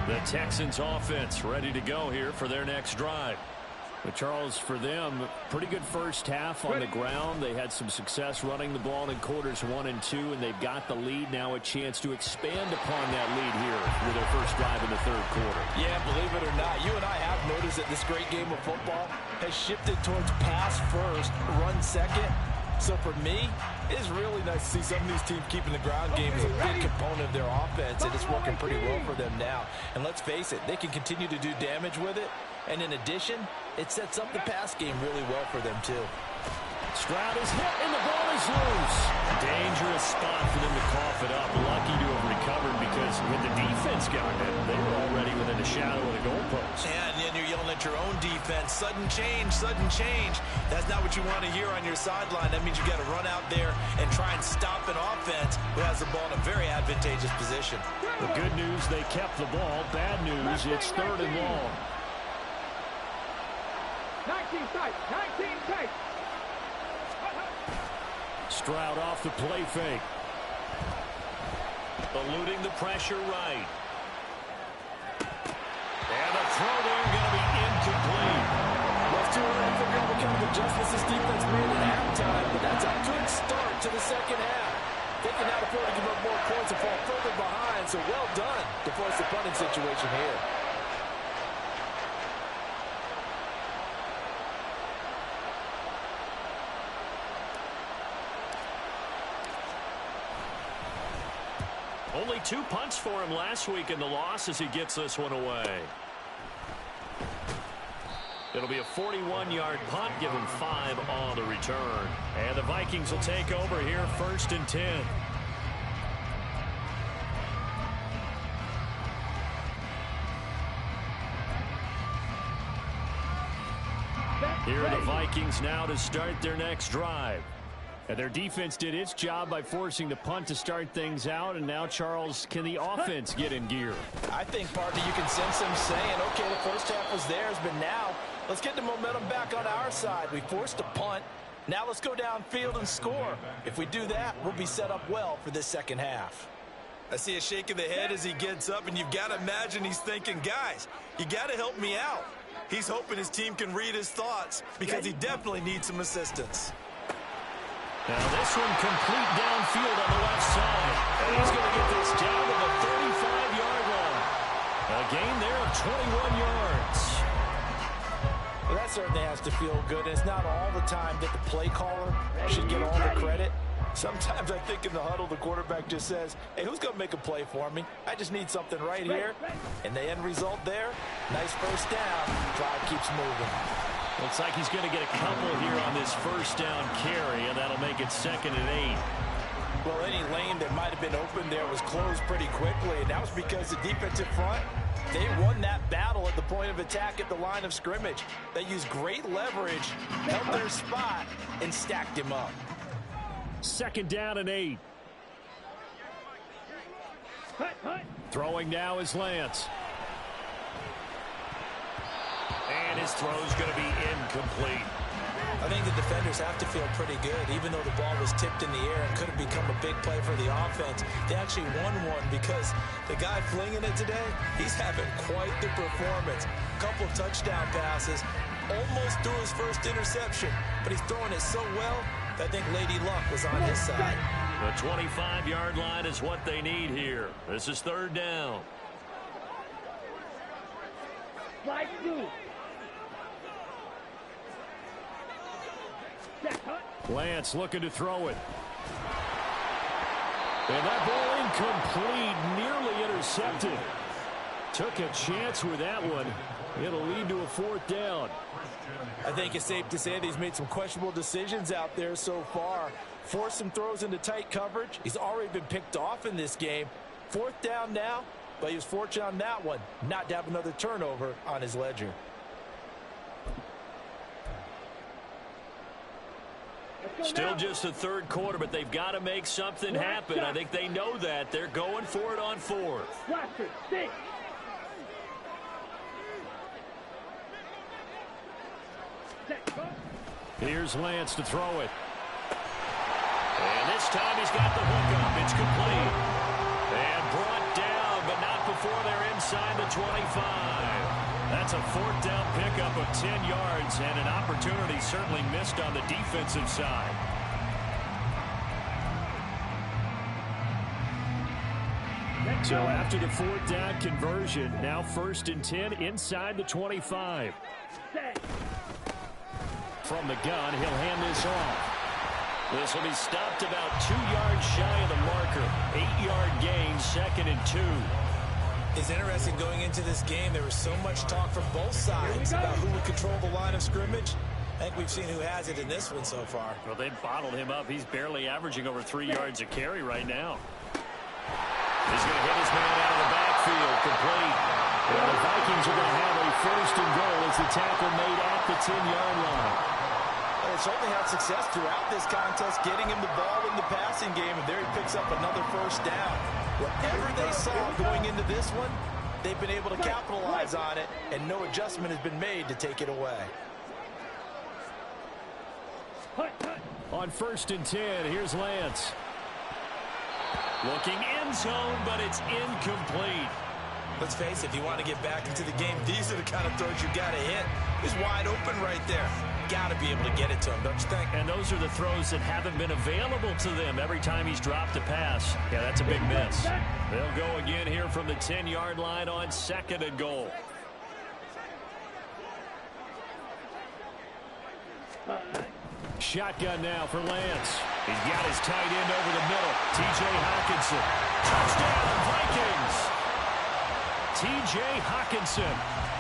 The Texans offense ready to go here for their next drive. But Charles, for them, pretty good first half on the ground. They had some success running the ball in quarters 1 and 2, and they've got the lead. Now a chance to expand upon that lead here with their first drive in the third quarter.
Yeah, believe it or not, you and I have noticed that this great game of football has shifted towards pass first, run second. So for me, it is really nice to see some of these teams keeping the ground game as a big component of their offense, and it's working pretty well for them now. And let's face it, they can continue to do damage with it. And in addition, it sets up the pass game really well for them, too.
Stroud is hit, and the ball is loose. Dangerous spot for them to cough it up. Lucky to have recovered because When the defense got it, they were already within a shadow of the goalpost.
And then you're yelling at your own defense. Sudden change, sudden change. That's not what you want to hear on your sideline. That means you got to run out there and try and stop an offense who has the ball in a very advantageous position.
The good news, they kept the ball. Bad news, it's 3rd and long.
19 tight, 19 tight.
Stroud off the play fake. Eluding the pressure right. And the throw there going to be incomplete.
Left too early to figure out what kind of adjustments this defense made at halftime, but that's a good start to the second half. They can now afford to give up more points and fall further behind, so well done to force the punting situation here.
Only 2 punts for him last week in the loss as he gets this one away. It'll be a 41-yard punt, give him 5 on the return. And the Vikings will take over here, 1st and 10. Here are the Vikings now to start their next drive. And their defense did its job by forcing the punt to start things out. And now, Charles, can the offense get in gear?
I think, partner, you can sense them saying, okay, the first half was theirs, but now let's get the momentum back on our side. We forced a punt. Now let's go downfield and score. If we do that, we'll be set up well for this second half. I see a shake of the head as he gets up, and you've got to imagine he's thinking, guys, you got to help me out. He's hoping his team can read his thoughts because he definitely needs some assistance.
Now this one complete downfield on the left side. And he's going to get this down to the 35-yard line. A gain there of 21 yards.
Well, that certainly has to feel good. It's not all the time that the play caller should get all the credit. Sometimes I think in the huddle, the quarterback just says, hey, who's going to make a play for me? I just need something right here. And the end result there, nice first down. Drive keeps moving.
Looks like he's going to get a couple here on this first down carry, and that'll make it 2nd and 8.
Well, any lane that might have been open there was closed pretty quickly, and that was because the defensive front, they won that battle at the point of attack at the line of scrimmage. They used great leverage, held their spot, and stacked him up.
2nd down and 8. Throwing now is Lance. And his throw's going to be incomplete.
I think the defenders have to feel pretty good. Even though the ball was tipped in the air and could have become a big play for the offense, they actually won one because the guy flinging it today, he's having quite the performance. A couple of touchdown passes, almost threw his first interception, but he's throwing it so well that I think Lady Luck was on his side.
The 25-yard line is what they need here. This is 3rd down.
Slide 2.
Lance looking to throw it. And that ball incomplete, nearly intercepted. Took a chance with that one. It'll lead to a 4th down.
I think it's safe to say that he's made some questionable decisions out there so far. Forced some throws into tight coverage. He's already been picked off in this game. 4th down now, but he was fortunate on that one not to have another turnover on his ledger.
Still just the 3rd quarter, but they've got to make something happen. I think they know that. They're going for it on 4th. Here's Lance to throw it. And this time he's got the hookup. It's complete. And brought down, but not before they're inside the 25. That's a 4th down pickup of 10 yards, and an opportunity certainly missed on the defensive side. So after the 4th down conversion, now 1st and 10 inside the 25. From the gun, he'll hand this off. This will be stopped about 2 yards shy of the marker. 8-yard gain, 2nd and 2.
It's interesting going into this game. There was so much talk from both sides about who would control the line of scrimmage. I think we've seen who has it in this one so far.
Well, they've bottled him up. He's barely averaging over 3 yards a carry right now. He's going to hit his man out of complete. And the Vikings are going to have a first and goal as the tackle made at the 10-yard line.
Well, they certainly had success throughout this contest, getting him the ball in the passing game, and there he picks up another first down. Whatever they saw going into this one, they've been able to capitalize on it, and no adjustment has been made to take it away.
On 1st and 10, here's Lance. Looking end zone, but it's incomplete.
Let's face it, if you want to get back into the game, these are the kind of throws you got to hit. He's wide open right there. Got to be able to get it to him, don't you think?
And those are the throws that haven't been available to them every time he's dropped a pass. Yeah, that's a big miss. They'll go again here from the 10-yard line on 2nd and goal. Shotgun now for Lance. He's got his tight end over the middle. T.J. Hockenson. Touchdown, Vikings. T.J. Hockenson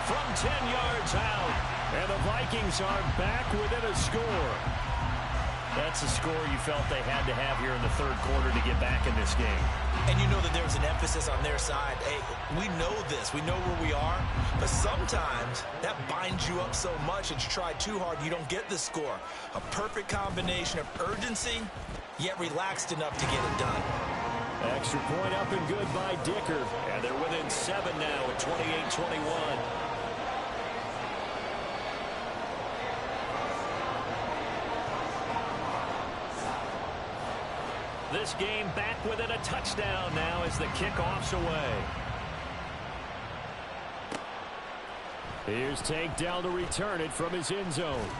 from 10 yards out. And the Vikings are back within a score. That's a score you felt they had to have here in the 3rd quarter to get back in this game.
And you know that there's an emphasis on their side. Hey, we know this. We know where we are. But sometimes that binds you up so much that you try too hard, you don't get the score. A perfect combination of urgency, yet relaxed enough to get it done.
Extra point up and good by Dicker. And they're within 7 now at 28-21. This game back within a touchdown now as the kickoff's away. Here's Tank down to return it from his end zone.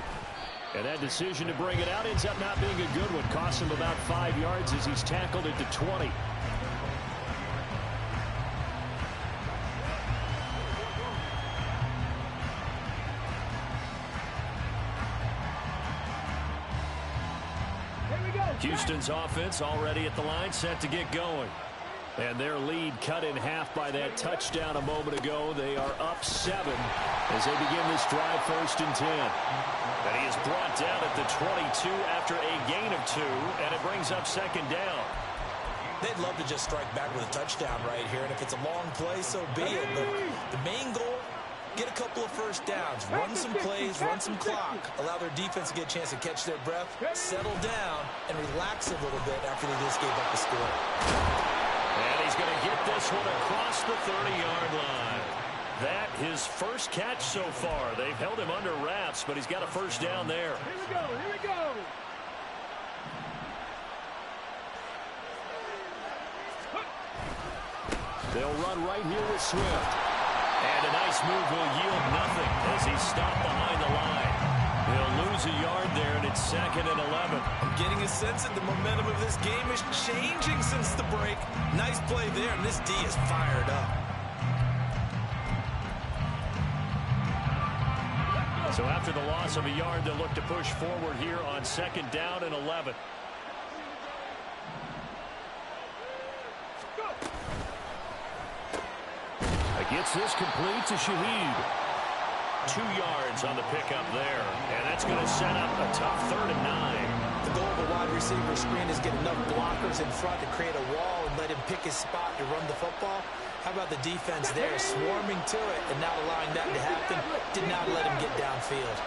And that decision to bring it out ends up not being a good one. Costs him about 5 yards as he's tackled it to 20. Houston's offense already at the line, set to get going. And their lead cut in half by that touchdown a moment ago. They are up 7 as they begin this drive 1st and 10. And he is brought down at the 22 after a gain of 2, and it brings up 2nd down.
They'd love to just strike back with a touchdown right here, and if it's a long play, so be it. But the main goal, get a couple of first downs, run some plays, run some clock, allow their defense to get a chance to catch their breath, settle down, and relax a little bit after they just gave up the score.
And he's going to get this one across the 30-yard line. That his first catch so far. They've held him under wraps, but he's got a first down there.
Here we go, here we go.
They'll run right here with Swift. And a nice move will yield nothing as he's stopped behind the line. He'll lose a yard there, and it's 2nd and 11.
I'm getting a sense that the momentum of this game is changing since the break. Nice play there, and this D is fired up.
So after the loss of a yard, they'll look to push forward here on 2nd down and 11. Gets this complete to Shaheed. 2 yards on the pickup there. And that's going to set up a tough 3rd and 9.
The goal of a wide receiver screen is get enough blockers in front to create a wall and let him pick his spot to run the football. How about the defense there, swarming to it and not allowing that to happen? Did not let him get downfield.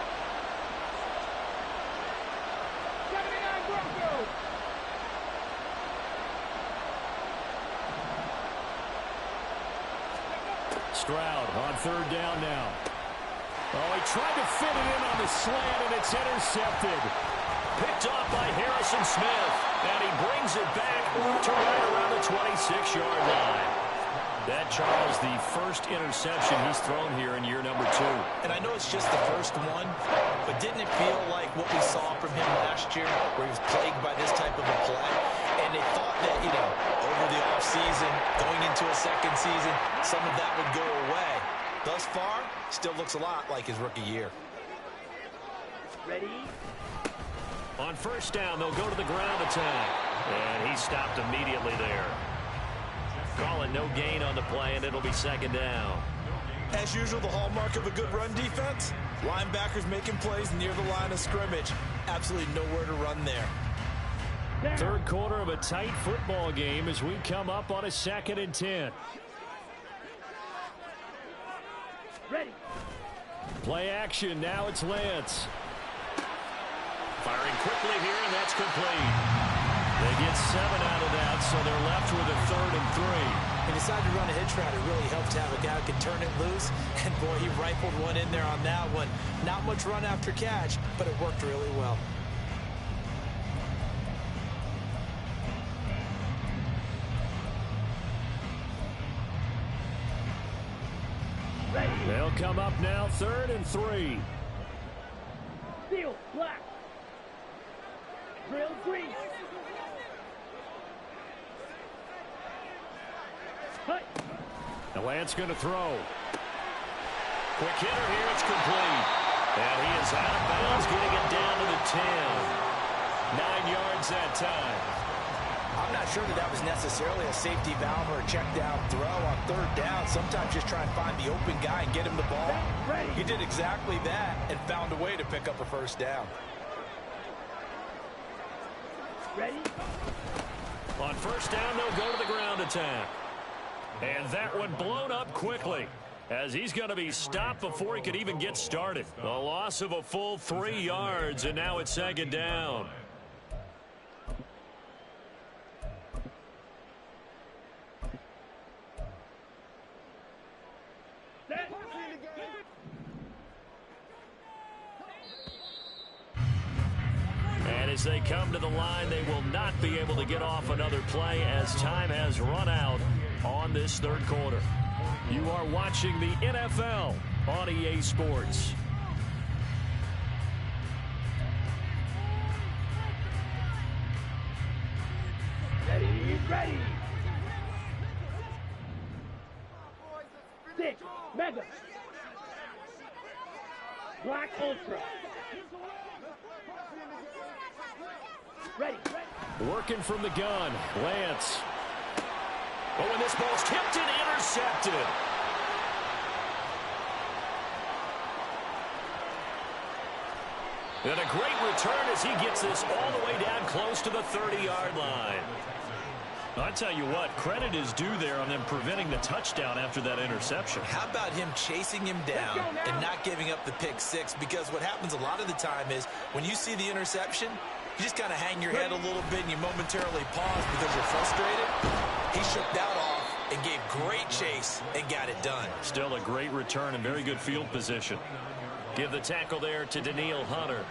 Stroud on 3rd down now. Oh, he tried to fit it in on the slant, and it's intercepted. Picked off by Harrison Smith, and he brings it back to right around the 26-yard line. That, Charles, the first interception he's thrown here in year number 2.
And I know it's just the first one, but didn't it feel like what we saw from him last year, where he was plagued by this type of a play? And they thought that, you know, over the offseason, going into a second season, some of that would go away. Thus far, still looks a lot like his rookie year.
Ready?
On 1st down, they'll go to the ground attack. And he stopped immediately there. Call it no gain on the play, and it'll be 2nd down.
As usual, the hallmark of a good run defense, linebackers making plays near the line of scrimmage. Absolutely nowhere to run there.
3rd quarter of a tight football game as we come up on a 2nd and 10.
Ready.
Play action. Now it's Lance. Firing quickly here, and that's complete. They get 7 out of that, so they're left with a 3rd and 3.
He decided to run a hitch route. It really helps to have a guy who can turn it loose. And, boy, he rifled one in there on that one. Not much run after catch, but it worked really well.
They'll come up now, 3rd and 3.
Steel, black. Drill, green. Cut.
The Lance going to throw. Quick hitter here, it's complete. And he is out of bounds, getting it down to the 10. 9 yards that time.
I'm not sure that was necessarily a safety valve or a check down throw on 3rd down. Sometimes just try and find the open guy and get him the ball. He did exactly that and found a way to pick up a 1st down.
Ready?
On 1st down, they'll go to the ground attack. And that one blown up quickly, as he's going to be stopped before he could even get started. A loss of a full 3 yards, and now it's 2nd down. And as they come to the line, they will not be able to get off another play as time has run out on this 3rd quarter. You are watching the NFL on EA Sports.
Ready, ready. Thick, mega. Black ultra. Ready, ready.
Working from the gun, Lance. Oh, and this ball's tipped and intercepted. And a great return as he gets this all the way down close to the 30-yard line. I tell you what, credit is due there on them preventing the touchdown after that interception.
How about him chasing him down and not giving up the pick 6? Because what happens a lot of the time is when you see the interception, you just kind of hang your head a little bit and you momentarily pause because you're frustrated. He shook that off and gave great chase and got it done.
Still a great return and very good field position. Give the tackle there to Daniil Hunter.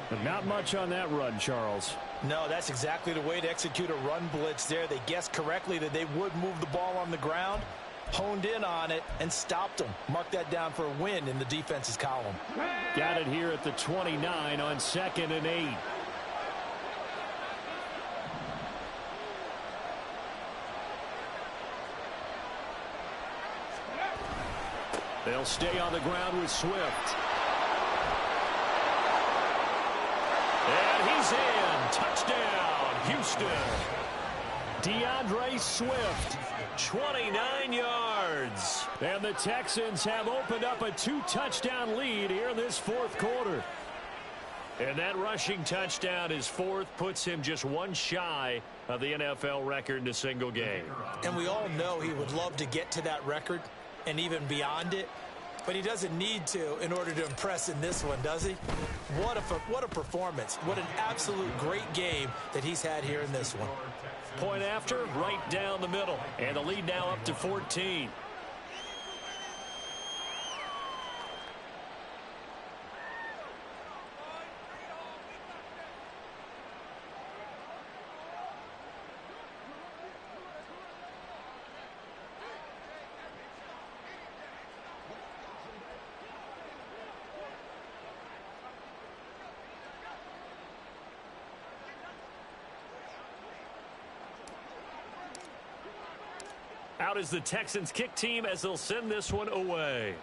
But not much on that run, Charles.
No, that's exactly the way to execute a run blitz there. They guessed correctly that they would move the ball on the ground, honed in on it, and stopped them. Mark that down for a win in the defense's column.
Got it here at the 29 on 2nd and 8. They'll stay on the ground with Swift. And he's in. Touchdown, Houston. DeAndre Swift, 29 yards. And the Texans have opened up a 2-touchdown lead here in this 4th quarter. And that rushing touchdown, his 4th, puts him just one shy of the NFL record in a single game.
And we all know he would love to get to that record and even beyond it. But he doesn't need to in order to impress in this one, does he? What a performance. What an absolute great game that he's had here in this one.
Point after, right down the middle. And the lead now up to 14. Out is the Texans kick team as they'll send this one away.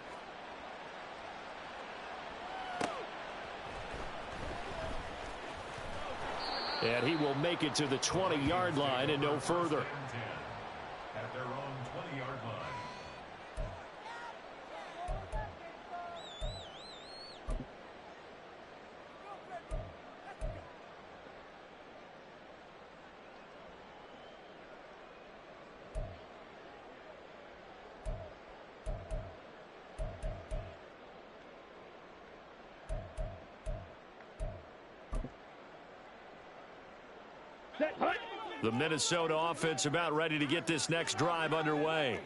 And he will make it to the 20-yard line and no further.
At their own 20-yard line.
Set, hunt.
The Minnesota offense about ready to get this next drive underway.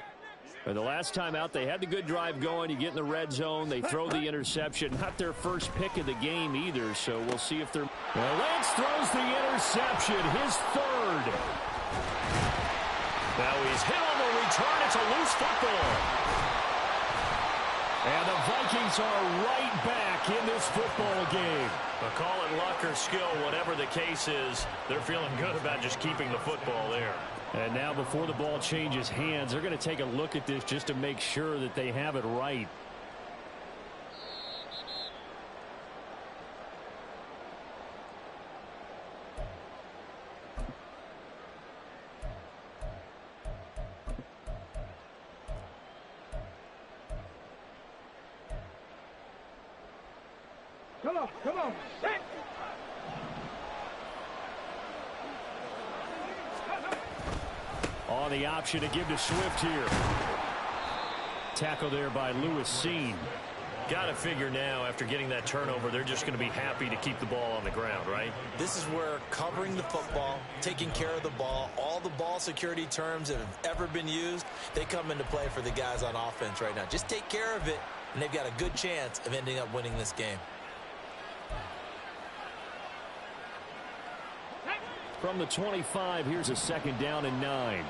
And the last time out, they had the good drive going. You get in the red zone. They throw the interception. Not their first pick of the game either, so we'll see if they're... Well, Lance throws the interception, his third. Now he's hit on the return. It's a loose football. And the Vikings are right back in this football game.
But call it luck or skill, whatever the case is, they're feeling good about just keeping the football there.
And now before the ball changes hands, they're going to take a look at this just to make sure that they have it right.
Come on, set.
On the option to give to Swift here. Tackle there by Lewis Seen.
Got to figure now, after getting that turnover, they're just going to be happy to keep the ball on the ground, right?
This is where covering the football, taking care of the ball, all the ball security terms that have ever been used, they come into play for the guys on offense right now. Just take care of it, and they've got a good chance of ending up winning this game.
From the 25, here's a 2nd down and 9.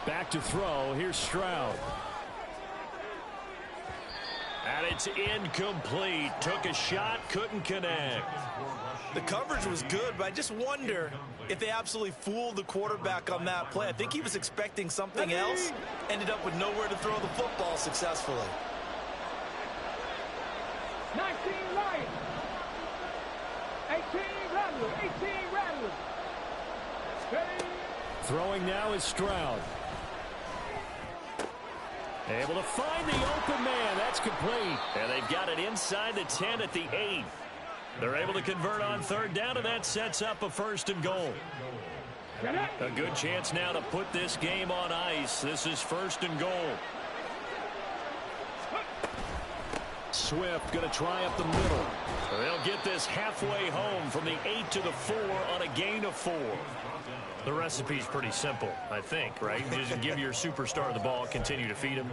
Back to throw. Here's Stroud.
And it's incomplete. Took a shot, couldn't connect.
The coverage was good, but I just wonder if they absolutely fooled the quarterback on that play. I think he was expecting something else. Ended up with nowhere to throw the football successfully.
19 Lions. 18 Rattlers. 18 Rattlers. Ready.
Throwing now is Stroud. Able to find the open man. That's complete.
And they've got it inside the 10 at the 8. They're able to convert on 3rd down, and that sets up a 1st and goal. A good chance now to put this game on ice. This is 1st and goal.
Swift going to try up the middle.
They'll get this halfway home from the 8 to the 4 on a gain of 4. The recipe's pretty simple, I think, right? Just give your superstar the ball, continue to feed him.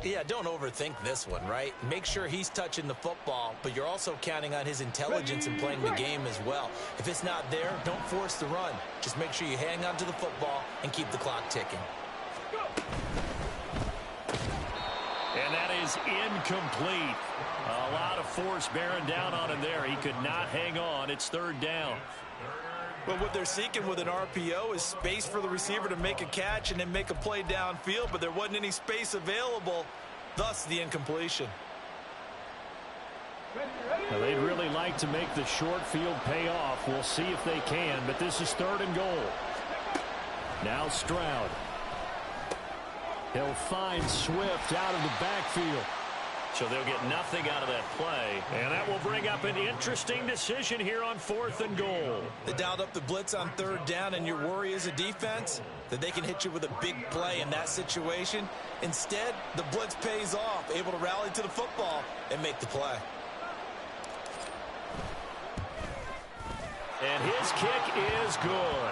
Yeah, don't overthink this one, right? Make sure he's touching the football, but you're also counting on his intelligence in playing the game as well. If it's not there, don't force the run. Just make sure you hang on to the football and keep the clock ticking.
And that is incomplete. A lot of force bearing down on him there. He could not hang on. It's 3rd down.
But what they're seeking with an RPO is space for the receiver to make a catch and then make a play downfield, but there wasn't any space available, thus the incompletion.
Now, they'd really like to make the short field pay off. We'll see if they can, but this is 3rd and goal. Now Stroud. He'll find Swift out of the backfield.
So they'll get nothing out of that play. And that will bring up an interesting decision here on 4th and goal.
They dialed up the blitz on 3rd down, and your worry as a defense that they can hit you with a big play in that situation. Instead, the blitz pays off, able to rally to the football and make the play.
And his kick is good.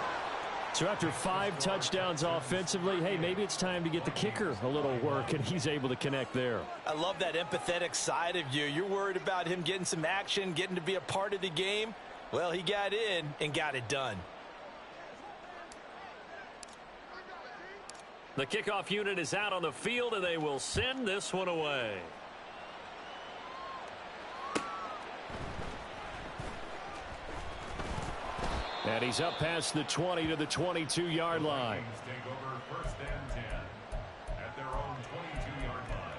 So after 5 touchdowns offensively, hey, maybe it's time to get the kicker a little work, and he's able to connect there.
I love that empathetic side of you. You're worried about him getting some action, getting to be a part of the game. Well, he got in and got it done.
The kickoff unit is out on the field, and they will send this one away.
And he's up past the 20 to the 22-yard line.
Take over 1st and 10 at their own 22-yard line.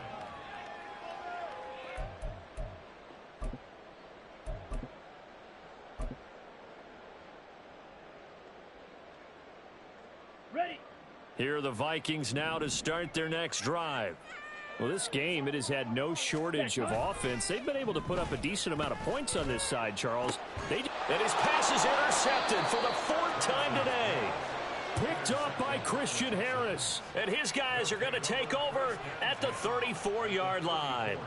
Ready.
Here are the Vikings now to start their next drive. Well, this game, it has had no shortage of offense. They've been able to put up a decent amount of points on this side, Charles.
And his pass is intercepted for the 4th time today.
Picked up by Christian Harris.
And his guys are going to take over at the 34-yard line.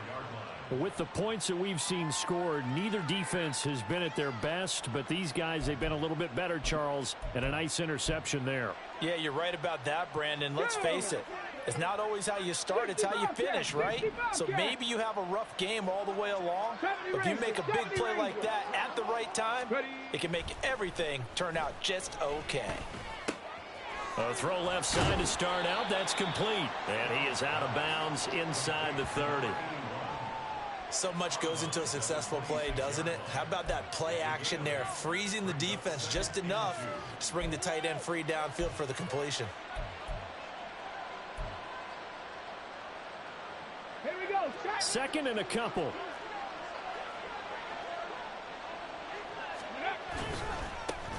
With the points that we've seen scored, neither defense has been at their best, but these guys, they've been a little bit better, Charles, and a nice interception there.
Yeah, you're right about that, Brandon. Let's face it. It's not always how you start, it's how you finish, right? So maybe you have a rough game all the way along, but if you make a big play like that at the right time, it can make everything turn out just okay.
A throw left side to start out. That's complete. And he is out of bounds inside the 30.
So much goes into a successful play, doesn't it? How about that play action there, freezing the defense just enough to bring the tight end free downfield for the completion.
Here we go.
Second and a couple.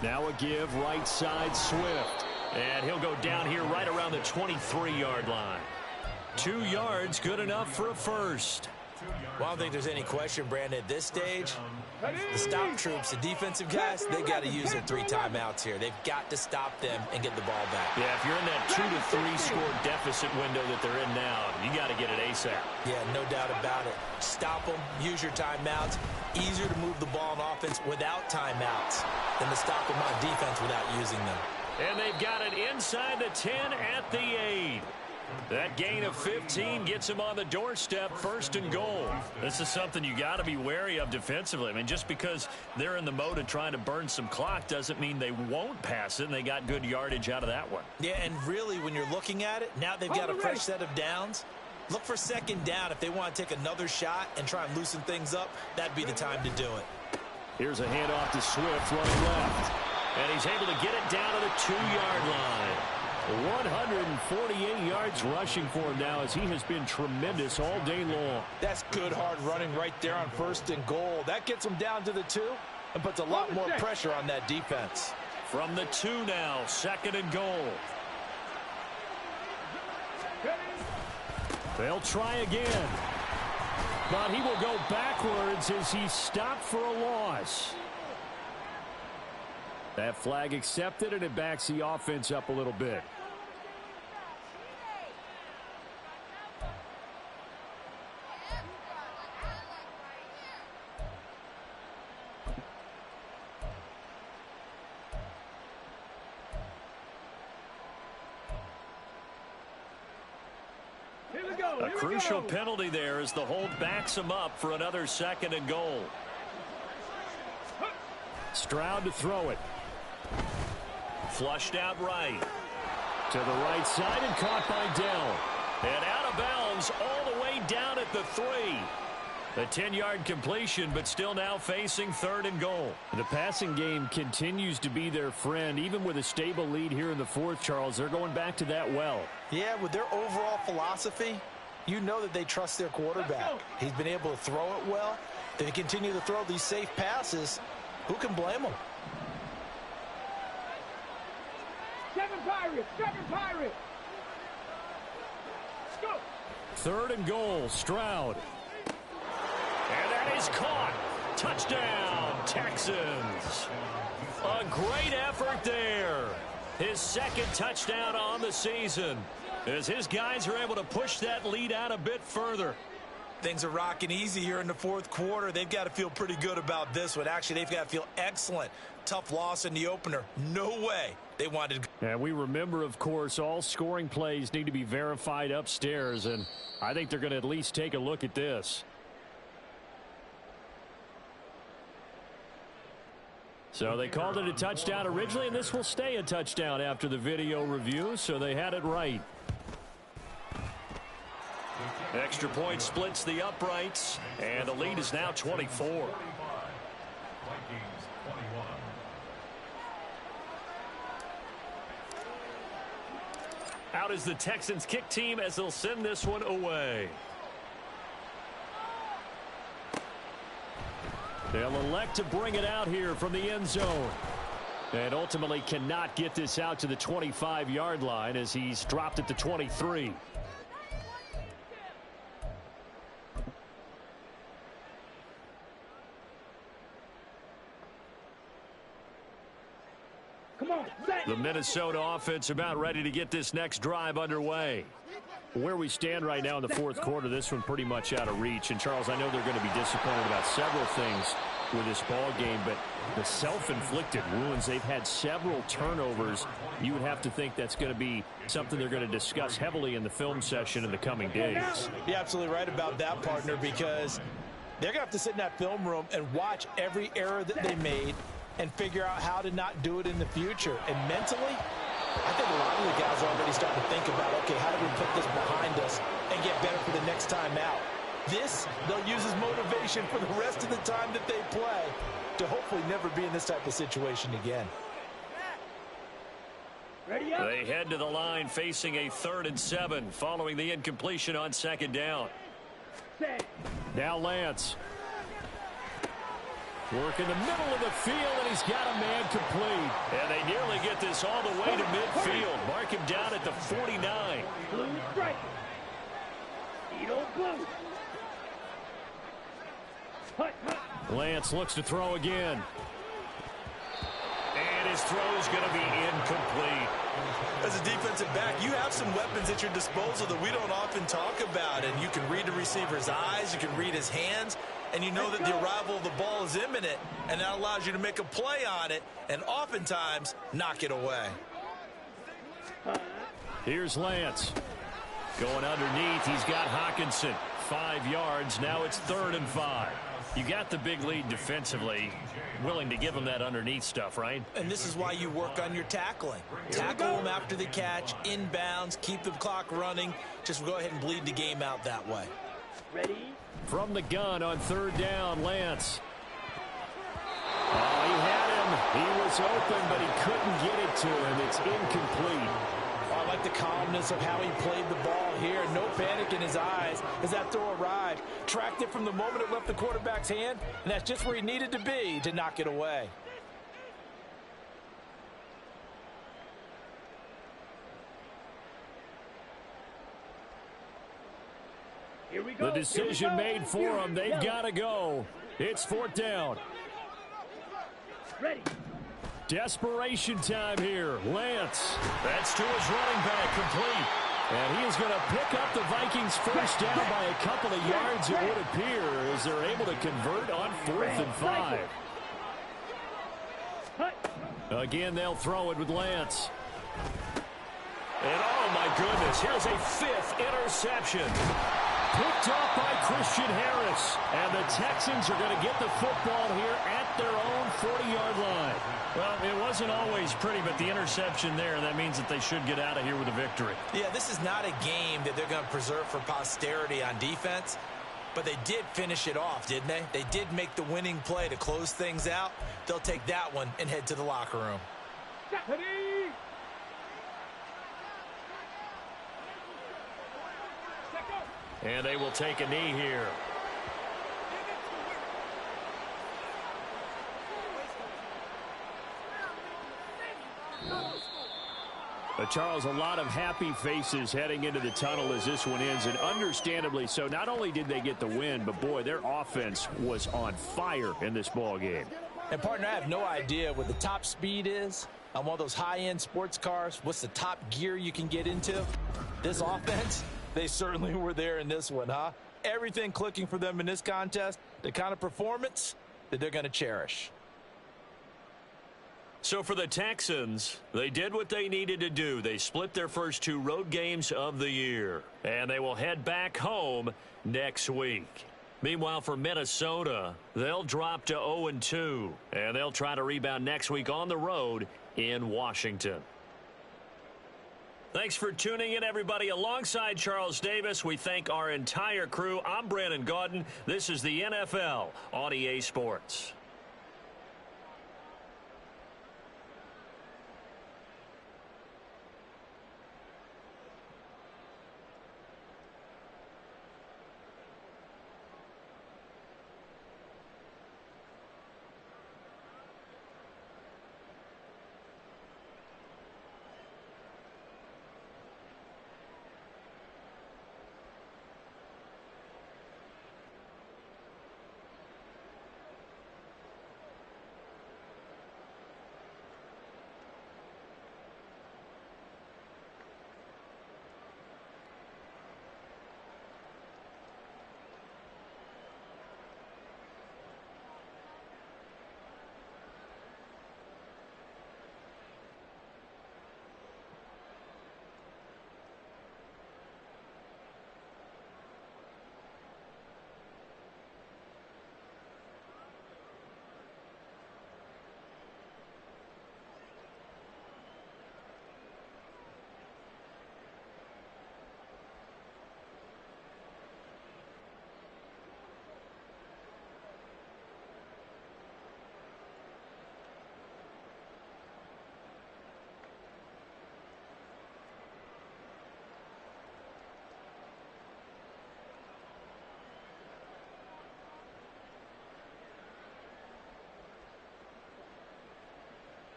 Now a give, right side, Swift. And he'll go down here right around the 23-yard line. 2 yards, good enough for a first.
Well, I don't think there's any question, Brandon, at this stage, the stop troops, the defensive guys, they've got to use their 3 timeouts here. They've got to stop them and get the ball back.
Yeah, if you're in that 2 to 3 score deficit window that they're in now, you got to get it ASAP.
Yeah, no doubt about it. Stop them, use your timeouts. Easier to move the ball on offense without timeouts than to stop them on defense without using them.
And they've got it inside the 10 at the 8. That gain of 15 gets him on the doorstep, 1st and goal. This is something you got to be wary of defensively. I mean, just because they're in the mode of trying to burn some clock doesn't mean they won't pass it, and they got good yardage out of that one.
Yeah, and really, when you're looking at it, now they've got a fresh set of downs. Look for 2nd down. If they want to take another shot and try and loosen things up, that'd be the time to do it.
Here's a handoff to Swift, running left. And he's able to get it down to the 2-yard line. 148 yards rushing for him now as he has been tremendous all day long.
That's good hard running right there on 1st and goal. That gets him down to the 2 and puts a lot more pressure on that defense.
From the 2 now, 2nd and goal. They'll try again. But he will go backwards as he's stopped for a loss. That flag accepted, and it backs the offense up a little bit. A crucial penalty there as the hold backs him up for another 2nd and goal. Stroud to throw it. Flushed out right. To the right side and caught by Dell. And out of bounds all the way down at the 3. A 10-yard completion, but still now facing 3rd and goal. The passing game continues to be their friend. Even with a stable lead here in the 4th, Charles, they're going back to that well.
Yeah, with their overall philosophy, you know that they trust their quarterback. He's been able to throw it well. They continue to throw these safe passes. Who can blame them?
7 Pirates! 7 Pirates! Let's go!
3rd and goal, Stroud. And that is caught. Touchdown, Texans. A great effort there. His 2nd touchdown on the season as his guys are able to push that lead out a bit further.
Things are rocking easy here in the 4th quarter. They've got to feel pretty good about this one. Actually, they've got to feel excellent. Tough loss in the opener. No way they wanted.
And we remember, of course, all scoring plays need to be verified upstairs, and I think they're going to at least take a look at this. So they called it a touchdown originally, and this will stay a touchdown after the video review, so they had it right. Extra point splits the uprights, and the lead is now 24.
Vikings 21.
Out is the Texans kick team as they'll send this one away. They'll elect to bring it out here from the end zone. And ultimately cannot get this out to the 25-yard line as he's dropped at the 23.
Come on, set.
The Minnesota offense about ready to get this next drive underway. Where we stand right now in the fourth quarter, this one pretty much out of reach. And, Charles, I know they're going to be disappointed about several things with this ball game, but the self-inflicted wounds, they've had several turnovers. You would have to think that's going to be something they're going to discuss heavily in the film session in the coming days.
You're absolutely right about that, partner, because they're going to have to sit in that film room and watch every error that they made and figure out how to not do it in the future. And mentally, I think a lot of the guys are already starting to think about, okay, how do we put this behind us and get better for the next time out? This, they'll use as motivation for the rest of the time that they play to hopefully never be in this type of situation again.
Ready up.
They head to the line facing a 3rd and 7 following the incompletion on 2nd down.
Set.
Now Lance. Work in the middle of the field, and he's got a man complete. And they nearly get this all the way to midfield. Mark him down at the 49.
Blue strike. Edo blue. Hut, hut.
Lance looks to throw again. And his throw's going to be incomplete.
As a defensive back, you have some weapons at your disposal that we don't often talk about. And you can read the receiver's eyes, you can read his hands, and you know that the arrival of the ball is imminent, and that allows you to make a play on it and oftentimes knock it away.
Here's Lance. Going underneath, he's got Hawkinson. 5 yards, now it's 3rd and 5. You got the big lead defensively, willing to give him that underneath stuff, right?
And this is why you work on your tackling. Tackle them after the catch, inbounds, keep the clock running. Just go ahead and bleed the game out that way.
Ready.
From the gun on 3rd down, Lance. Oh, he had him. He was open, but he couldn't get it to him. It's incomplete.
I like the calmness of how he played the ball here. No panic in his eyes as that throw arrived. Tracked it from the moment it left the quarterback's hand, and that's just where he needed to be to knock it away.
Here we go.
The decision made for them. They've got to go. It's 4th down.
Ready.
Desperation time here. Lance. That's to his running back, complete. And he is going to pick up the Vikings first down by a couple of yards, it would appear, as they're able to convert on 4th and 5. Again, they'll throw it with Lance. And oh my goodness, here's a 5th interception. Picked off by Christian Harris. And the Texans are going to get the football here at their own 40-yard line. Well, it wasn't always pretty, but the interception there, that means that they should get out of here with a victory.
Yeah, this is not a game that they're going to preserve for posterity on defense, but they did finish it off, didn't they? They did make the winning play to close things out. They'll take that one and head to the locker room.
Ready.
And they will take a knee here. Charles, a lot of happy faces heading into the tunnel as this one ends, and understandably so. Not only did they get the win, but boy, their offense was on fire in this ball game.
And partner, I have no idea what the top speed is on one of those high-end sports cars. What's the top gear you can get into? This offense, they certainly were there in this one, huh? Everything clicking for them in this contest, the kind of performance that they're going to cherish.
So for the Texans, they did what they needed to do. They split their first 2 road games of the year, and they will head back home next week. Meanwhile, for Minnesota, they'll drop to 0-2, and they'll try to rebound next week on the road in Washington. Thanks for tuning in, everybody. Alongside Charles Davis, we thank our entire crew. I'm Brandon Gaudin. This is the NFL on EA Sports.